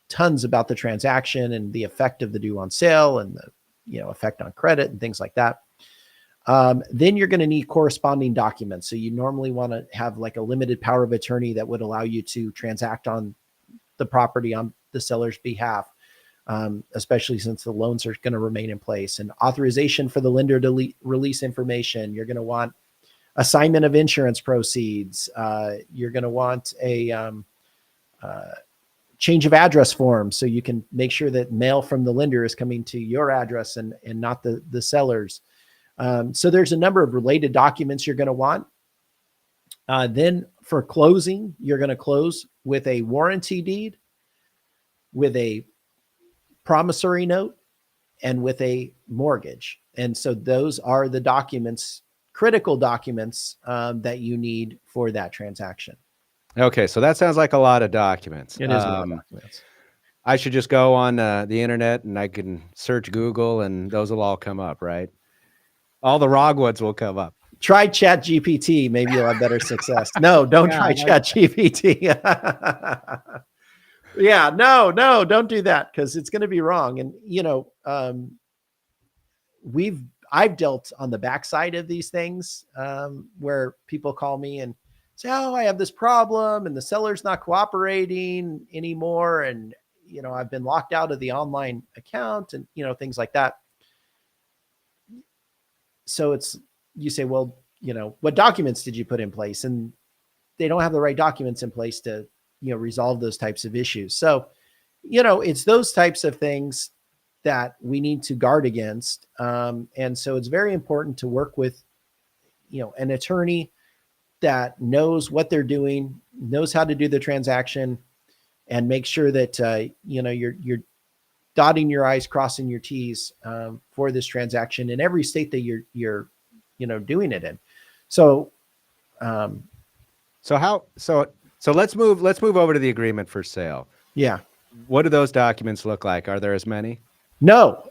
tons about the transaction and the effect of the due on sale and the effect on credit and things like that. Then you're going to need corresponding documents. So you normally want to have like a limited power of attorney that would allow you to transact on the property on the seller's behalf, especially since the loans are going to remain in place, and authorization for the lender to release information. You're going to want assignment of insurance proceeds. You're going to want a change of address form, so you can make sure that mail from the lender is coming to your address and not the seller's. So there's a number of related documents you're going to want. Then for closing, you're going to close with a warranty deed, with a promissory note, and with a mortgage. And so those are the documents, critical documents, that you need for that transaction. Okay, so that sounds like a lot of documents. It is a lot of documents. I should just go on the internet and I can search Google and those will all come up, right? All the Rogwoods will come up. Try ChatGPT. Maybe you'll have better success. No, don't try ChatGPT. Yeah, no, don't do that, because it's going to be wrong. And, I've dealt on the backside of these things, where people call me and say, oh, I have this problem and the seller's not cooperating anymore. And, I've been locked out of the online account and, things like that. So you say, well, what documents did you put in place? And they don't have the right documents in place to, resolve those types of issues. So, it's those types of things that we need to guard against. And so it's very important to work with, an attorney that knows what they're doing, knows how to do the transaction, and make sure that, you're dotting your I's, crossing your T's, for this transaction in every state that you're doing it in. So, So let's move over to the agreement for sale. yeah. What do those documents look like? Are there as many? No.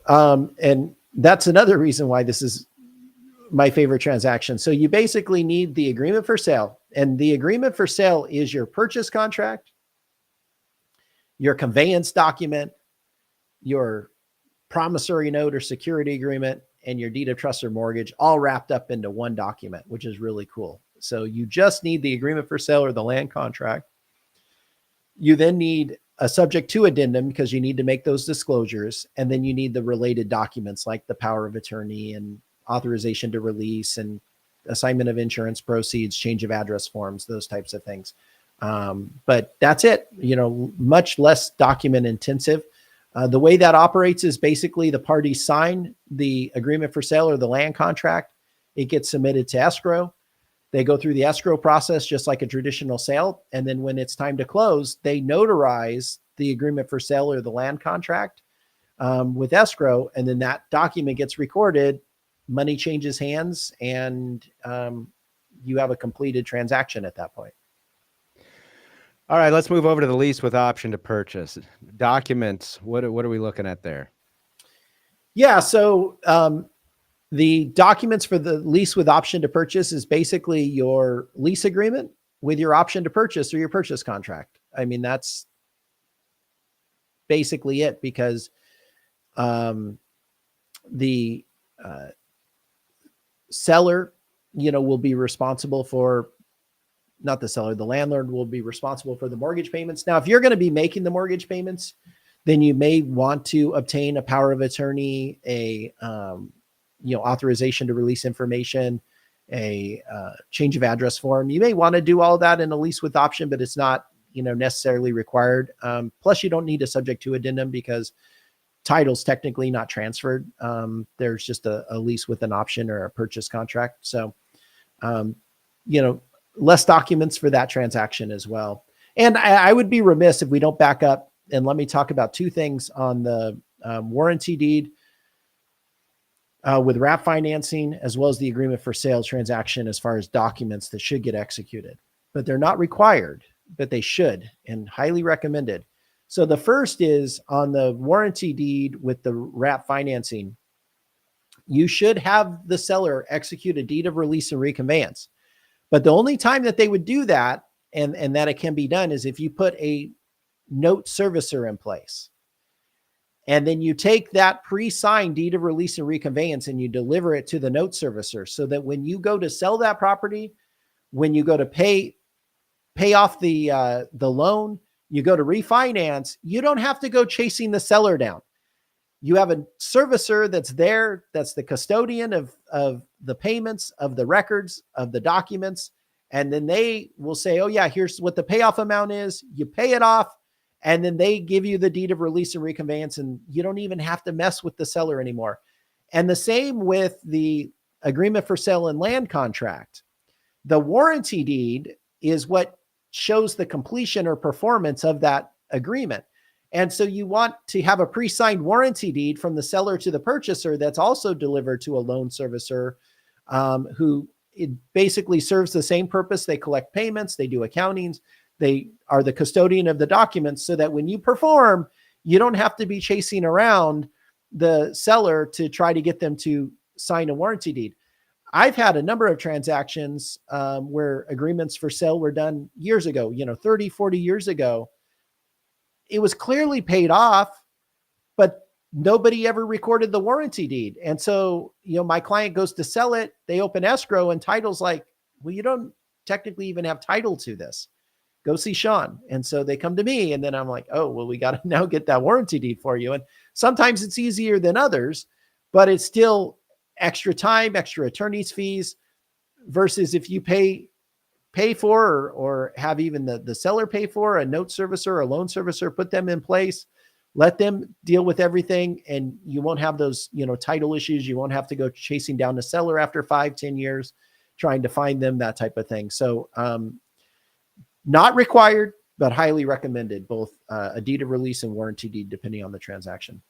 And that's another reason why this is my favorite transaction. So you basically need the agreement for sale, and the agreement for sale is your purchase contract, your conveyance document, your promissory note or security agreement, and your deed of trust or mortgage, all wrapped up into one document, which is really cool. So you just need the agreement for sale or the land contract. You then need a subject to addendum, because you need to make those disclosures. And then you need the related documents like the power of attorney and authorization to release and assignment of insurance proceeds, change of address forms, those types of things. But that's it, much less document intensive. The way that operates is basically the parties sign the agreement for sale or the land contract. It gets submitted to escrow. They go through the escrow process just like a traditional sale. And then when it's time to close, they notarize the agreement for sale or the land contract with escrow. And then that document gets recorded, money changes hands, and you have a completed transaction at that point. All right, let's move over to the lease with option to purchase. Documents, what are we looking at there? Yeah, so the documents for the lease with option to purchase is basically your lease agreement with your option to purchase or your purchase contract. I mean, that's basically it, because the seller, will be responsible for, not the seller, the landlord will be responsible for the mortgage payments. Now, if you're going to be making the mortgage payments, then you may want to obtain a power of attorney, a authorization to release information, a change of address form. You may want to do all that in a lease with option, but it's not, necessarily required. Plus, you don't need a subject to addendum because title's technically not transferred. There's just a lease with an option or a purchase contract. So, less documents for that transaction as well. And I would be remiss if we don't back up and let me talk about two things on the warranty deed with wrap financing, as well as the agreement for sale transaction, as far as documents that should get executed, but they're not required. but they should, and highly recommended. So the first is on the warranty deed with the wrap financing. You should have the seller execute a deed of release and reconveyance. But the only time that they would do that, and that it can be done, is if you put a note servicer in place. And then you take that pre-signed deed of release and reconveyance and you deliver it to the note servicer, so that when you go to sell that property, when you go to pay off the loan, you go to refinance, you don't have to go chasing the seller down. You have a servicer that's there, that's the custodian of the payments, of the records, of the documents. And then they will say, oh yeah, here's what the payoff amount is. You pay it off. And then they give you the deed of release and reconveyance, and you don't even have to mess with the seller anymore. And the same with the agreement for sale and land contract. The warranty deed is what shows the completion or performance of that agreement. And so you want to have a pre-signed warranty deed from the seller to the purchaser that's also delivered to a loan servicer, who it basically serves the same purpose. They collect payments, they do accountings, they are the custodian of the documents, so that when you perform, you don't have to be chasing around the seller to try to get them to sign a warranty deed. I've had a number of transactions where agreements for sale were done years ago, 30, 40 years ago. It was clearly paid off, but nobody ever recorded the warranty deed. And so, my client goes to sell it. They open escrow and title's like, well, you don't technically even have title to this. Go see Sean. And so they come to me, and then I'm like, oh, well, we got to now get that warranty deed for you. And sometimes it's easier than others, but it's still extra time, extra attorney's fees, versus if you pay for, or have even the seller pay for a note servicer or a loan servicer, put them in place, let them deal with everything. And you won't have those, title issues. You won't have to go chasing down the seller after 5-10 years, trying to find them, that type of thing. So, not required, but highly recommended, both a deed of release and warranty deed, depending on the transaction.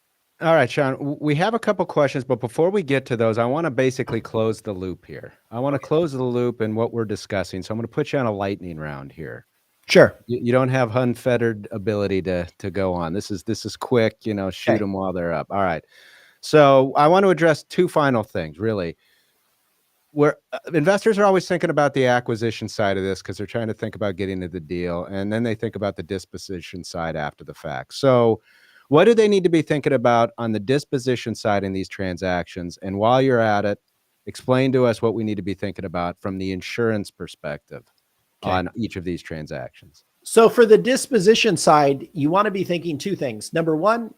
All right, Sean, we have a couple questions, but before we get to those, I want to basically close the loop here. I want to close the loop in what we're discussing. So I'm going to put you on a lightning round here. Sure. You don't have unfettered ability to go on. This is quick, shoot them while they're up. All right. So I want to address two final things, really. Where investors are always thinking about the acquisition side of this, because they're trying to think about getting to the deal, and then they think about the disposition side after the fact. So what do they need to be thinking about on the disposition side in these transactions? And while you're at it, explain to us what we need to be thinking about from the insurance perspective on each of these transactions. So for the disposition side, you want to be thinking two things. Number one,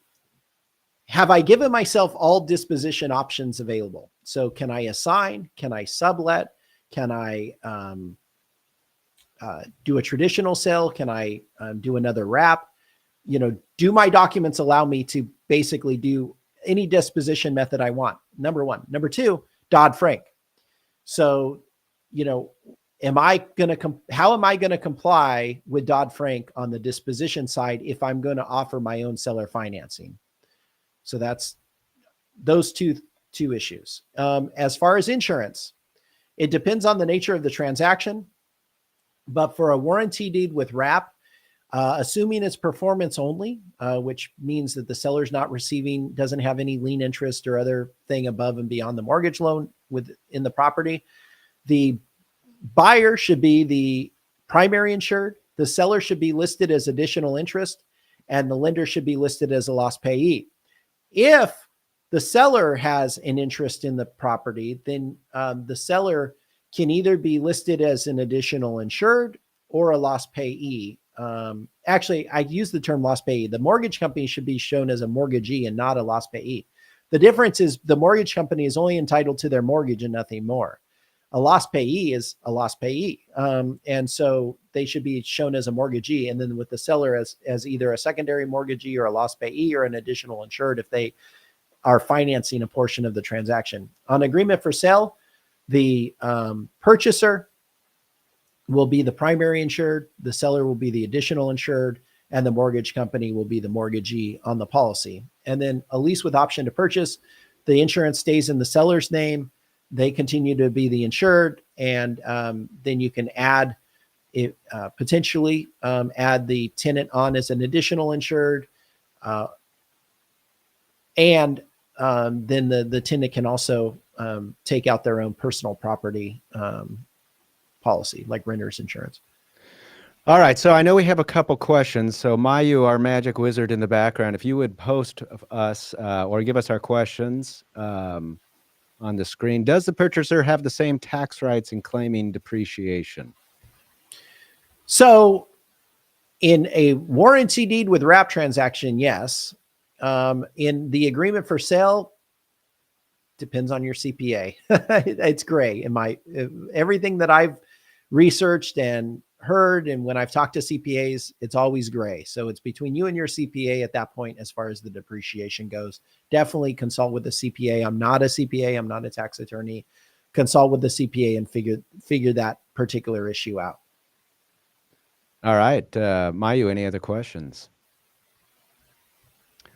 have I given myself all disposition options available? So can I assign? Can I sublet? Can I do a traditional sale? Can I do another wrap? Do my documents allow me to basically do any disposition method I want? Number one. Number two, Dodd-Frank. So, how am I going to comply with Dodd-Frank on the disposition side if I'm going to offer my own seller financing? So that's those two issues. As far as insurance, it depends on the nature of the transaction, but for a warranty deed with wrap, assuming it's performance only, which means that the seller's doesn't have any lien interest or other thing above and beyond the mortgage loan in the property, the buyer should be the primary insured, the seller should be listed as additional interest, and the lender should be listed as a loss payee. If the seller has an interest in the property, then the seller can either be listed as an additional insured or a loss payee. Actually, I use the term loss payee. The mortgage company should be shown as a mortgagee and not a loss payee. The difference is the mortgage company is only entitled to their mortgage and nothing more. A loss payee is a loss payee. And so they should be shown as a mortgagee, and then with the seller as either a secondary mortgagee or a loss payee or an additional insured if they are financing a portion of the transaction. On agreement for sale, the purchaser will be the primary insured, the seller will be the additional insured, and the mortgage company will be the mortgagee on the policy. And then a lease with option to purchase, the insurance stays in the seller's name. They continue to be the insured, and then you can add potentially add the tenant on as an additional insured. And then the tenant can also take out their own personal property policy, like renter's insurance. All right, so I know we have a couple questions. So Mayu, our magic wizard in the background, if you would post us or give us our questions on the screen. Does the purchaser have the same tax rights in claiming depreciation? So in a warranty deed with wrap transaction, yes. In the agreement for sale, depends on your CPA. It's gray. Everything that I've researched and heard, and when I've talked to CPAs, it's always gray. So it's between you and your CPA at that point as far as the depreciation goes. Definitely consult with the CPA. I'm not a CPA. I'm not a tax attorney. Consult with the CPA and figure that particular issue out. All right, Mayu, any other questions?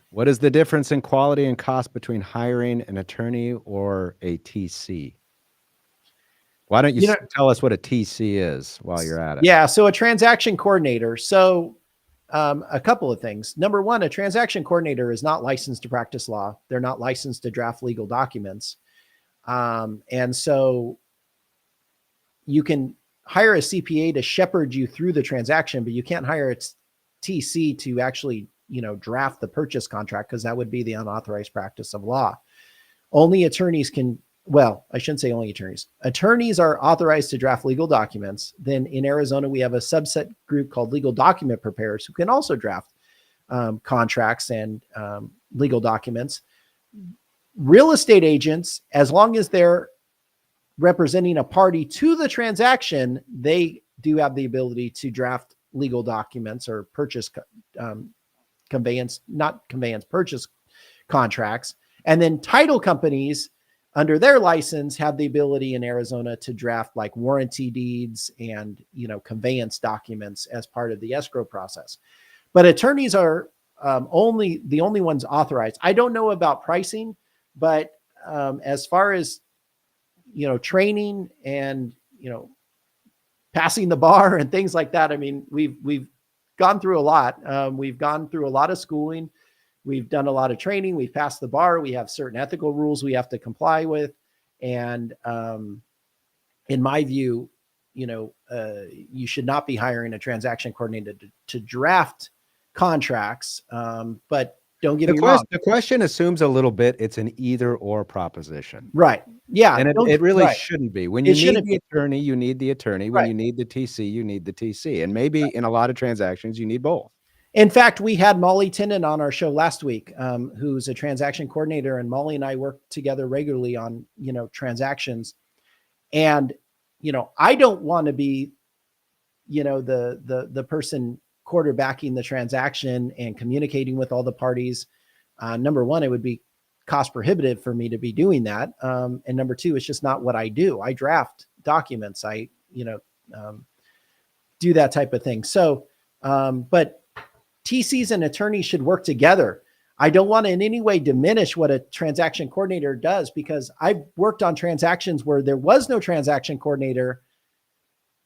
What is the difference in quality and cost between hiring an attorney or a TC? Why don't you tell us what a TC is while you're at it? Yeah, so a transaction coordinator. So a couple of things. Number one, a transaction coordinator is not licensed to practice law. They're not licensed to draft legal documents. And so you can hire a CPA to shepherd you through the transaction, but you can't hire a TC to actually, draft the purchase contract, because that would be the unauthorized practice of law. Only attorneys can, well, I shouldn't say only attorneys. Attorneys are authorized to draft legal documents. Then in Arizona, we have a subset group called legal document preparers who can also draft contracts and legal documents. Real estate agents, as long as they're representing a party to the transaction, they do have the ability to draft legal documents or purchase purchase contracts. And then title companies under their license have the ability in Arizona to draft like warranty deeds and, conveyance documents as part of the escrow process. But attorneys are the only ones authorized. I don't know about pricing, but as far as, training and, passing the bar and things like that, I mean, we've gone through a lot. We've gone through a lot of schooling. We've done a lot of training. We've passed the bar. We have certain ethical rules we have to comply with. And in my view, you should not be hiring a transaction coordinator to draft contracts. But don't get me wrong. The question assumes a little bit it's an either or proposition. Right. Yeah. And it really shouldn't be. When you need the attorney, you need the attorney. When you need the TC, you need the TC. And maybe in a lot of transactions, you need both. In fact, we had Molly Tennant on our show last week, who's a transaction coordinator, and Molly and I work together regularly on, transactions. And, I don't want to be, the person quarterbacking the transaction and communicating with all the parties. Number one, it would be cost prohibitive for me to be doing that. And number two, it's just not what I do. I draft documents. I, do that type of thing. So, but TCs and attorneys should work together. I don't want to in any way diminish what a transaction coordinator does, because I've worked on transactions where there was no transaction coordinator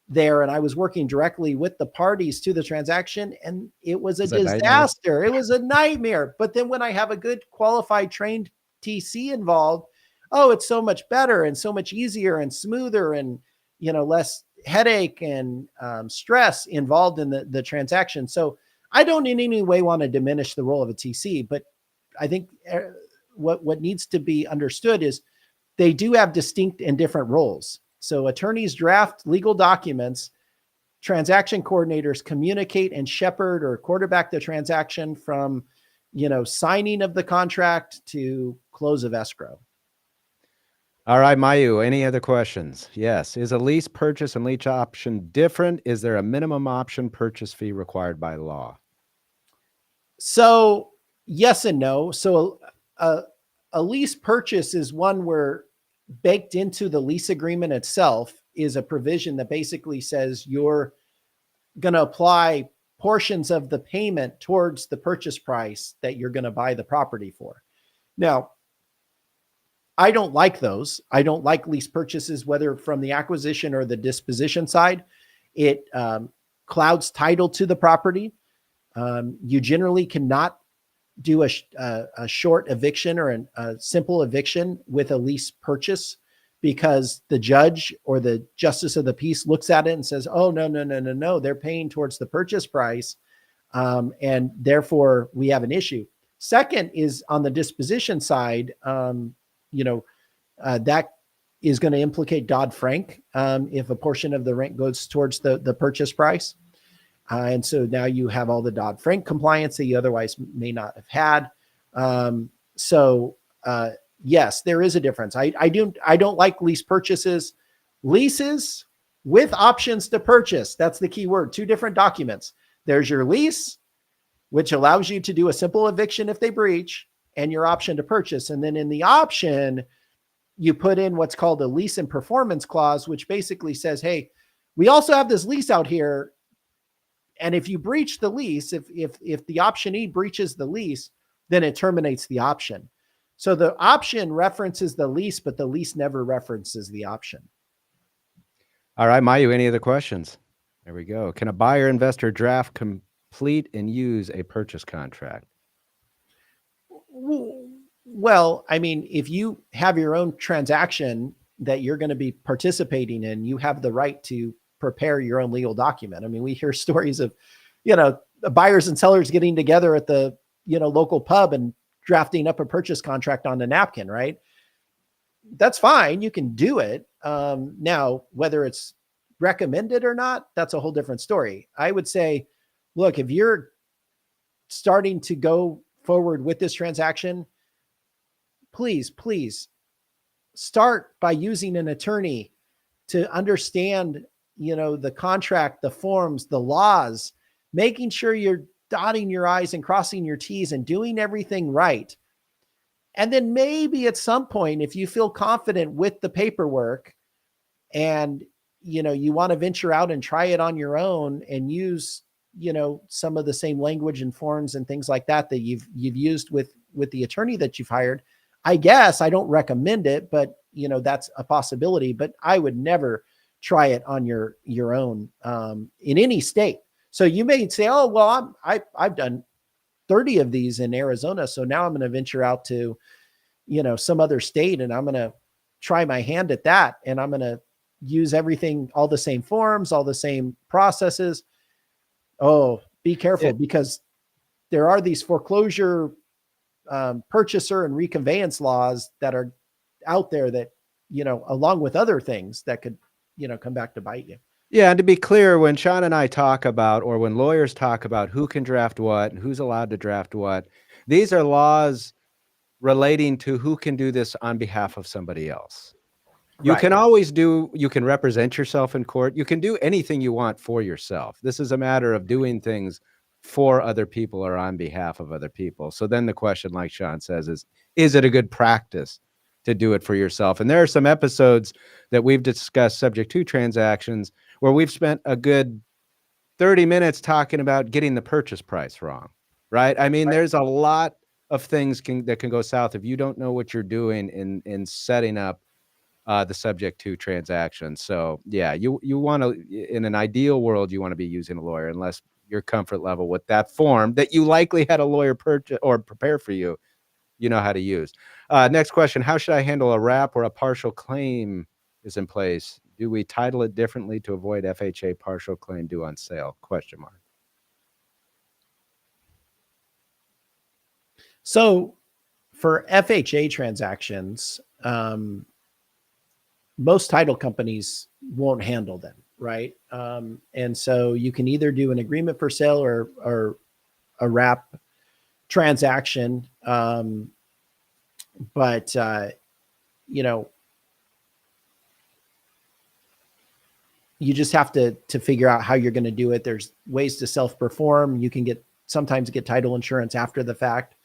there, and I was working directly with the parties to the transaction, and it was a disaster. It was a nightmare. But then when I have a good qualified trained TC involved, oh, it's so much better and so much easier and smoother and, less headache and stress involved in the transaction. So I don't in any way want to diminish the role of a TC, but I think what needs to be understood is they do have distinct and different roles. So attorneys draft legal documents, transaction coordinators communicate and shepherd or quarterback the transaction from, signing of the contract to close of escrow. All right, Mayu, any other questions? Yes. Is a lease purchase and lease option different? Is there a minimum option purchase fee required by law? So yes and no. So a lease purchase is one where baked into the lease agreement itself is a provision that basically says you're going to apply portions of the payment towards the purchase price that you're going to buy the property for. Now, I don't like those. I don't like lease purchases, whether from the acquisition or the disposition side. It clouds title to the property. You generally cannot do a short eviction or a simple eviction with a lease purchase, because the judge or the justice of the peace looks at it and says, oh, no, they're paying towards the purchase price. And therefore we have an issue. Second is on the disposition side, that is going to implicate Dodd-Frank if a portion of the rent goes towards the purchase price. And so now you have all the Dodd-Frank compliance that you otherwise may not have had. Yes, there is a difference. I don't like lease purchases. Leases with options to purchase. That's the key word. 2 different documents. There's your lease, which allows you to do a simple eviction if they breach, and your option to purchase. And then in the option, you put in what's called a lease and performance clause, which basically says, hey, we also have this lease out here. And if you breach the lease, if the optionee breaches the lease, then it terminates the option. So the option references the lease, but the lease never references the option. All right, Mayu, any other questions? There we go. Can a buyer investor draft, complete, and use a purchase contract? Well, I mean, if you have your own transaction that you're going to be participating in, you have the right to prepare your own legal document. I mean, we hear stories of, buyers and sellers getting together at the, local pub and drafting up a purchase contract on a napkin, right? That's fine. You can do it. Now, whether it's recommended or not, that's a whole different story. I would say, look, if you're starting to go forward with this transaction, please start by using an attorney to understand, the contract, the forms, the laws, making sure you're dotting your I's and crossing your T's and doing everything right. And then maybe at some point, if you feel confident with the paperwork and, you want to venture out and try it on your own and use, some of the same language and forms and things like that you've used with the attorney that you've hired, I guess I don't recommend it, but that's a possibility. But I would never try it on your own in any state. So you may say, oh, well, I've done 30 of these in Arizona, so now I'm going to venture out to, some other state, and I'm going to try my hand at that, and I'm going to use everything, all the same forms, all the same processes. Oh, be careful, because there are these foreclosure purchaser and reconveyance laws that are out there that, along with other things that could, come back to bite you. Yeah, and to be clear, when Sean and I talk about, or when lawyers talk about who can draft what and who's allowed to draft what, these are laws relating to who can do this on behalf of somebody else. You Right. can you can represent yourself in court. You can do anything you want for yourself. This is a matter of doing things for other people or on behalf of other people. So then the question, like Sean says, is it a good practice to do it for yourself? And there are some episodes that we've discussed subject to transactions where we've spent a good 30 minutes talking about getting the purchase price wrong, right? I mean, there's a lot of things that can go south if you don't know what you're doing in setting up the subject to transaction. So yeah, you want to, in an ideal world, you want to be using a lawyer, unless your comfort level with that form that you likely had a lawyer purchase or prepare for you, you know how to use. Next question: how should I handle a wrap or a partial claim is in place? Do we title it differently to avoid FHA partial claim due on sale? Question mark. So for FHA transactions, most title companies won't handle them, right? And so you can either do an agreement for sale or a wrap transaction. But you just have to figure out how you're going to do it. There's ways to self-perform. You can sometimes get title insurance after the fact,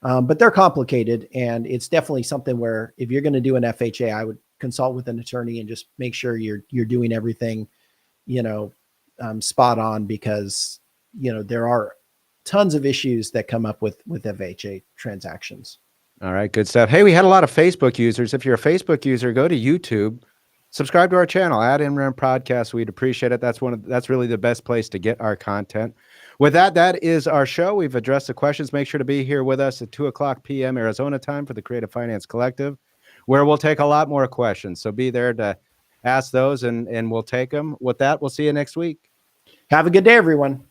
but they're complicated. And it's definitely something where if you're going to do an FHA, I would consult with an attorney and just make sure you're doing everything, spot on, because, there are tons of issues that come up with FHA transactions. All right, good stuff. Hey, we had a lot of Facebook users. If you're a Facebook user, go to YouTube, subscribe to our channel at InRun Podcast. We'd appreciate it. That's really the best place to get our content. With that, that is our show. We've addressed the questions. Make sure to be here with us at 2:00 p.m. Arizona time for the Creative Finance Collective, where we'll take a lot more questions. So be there to ask those, and we'll take them. With that, we'll see you next week. Have a good day, everyone.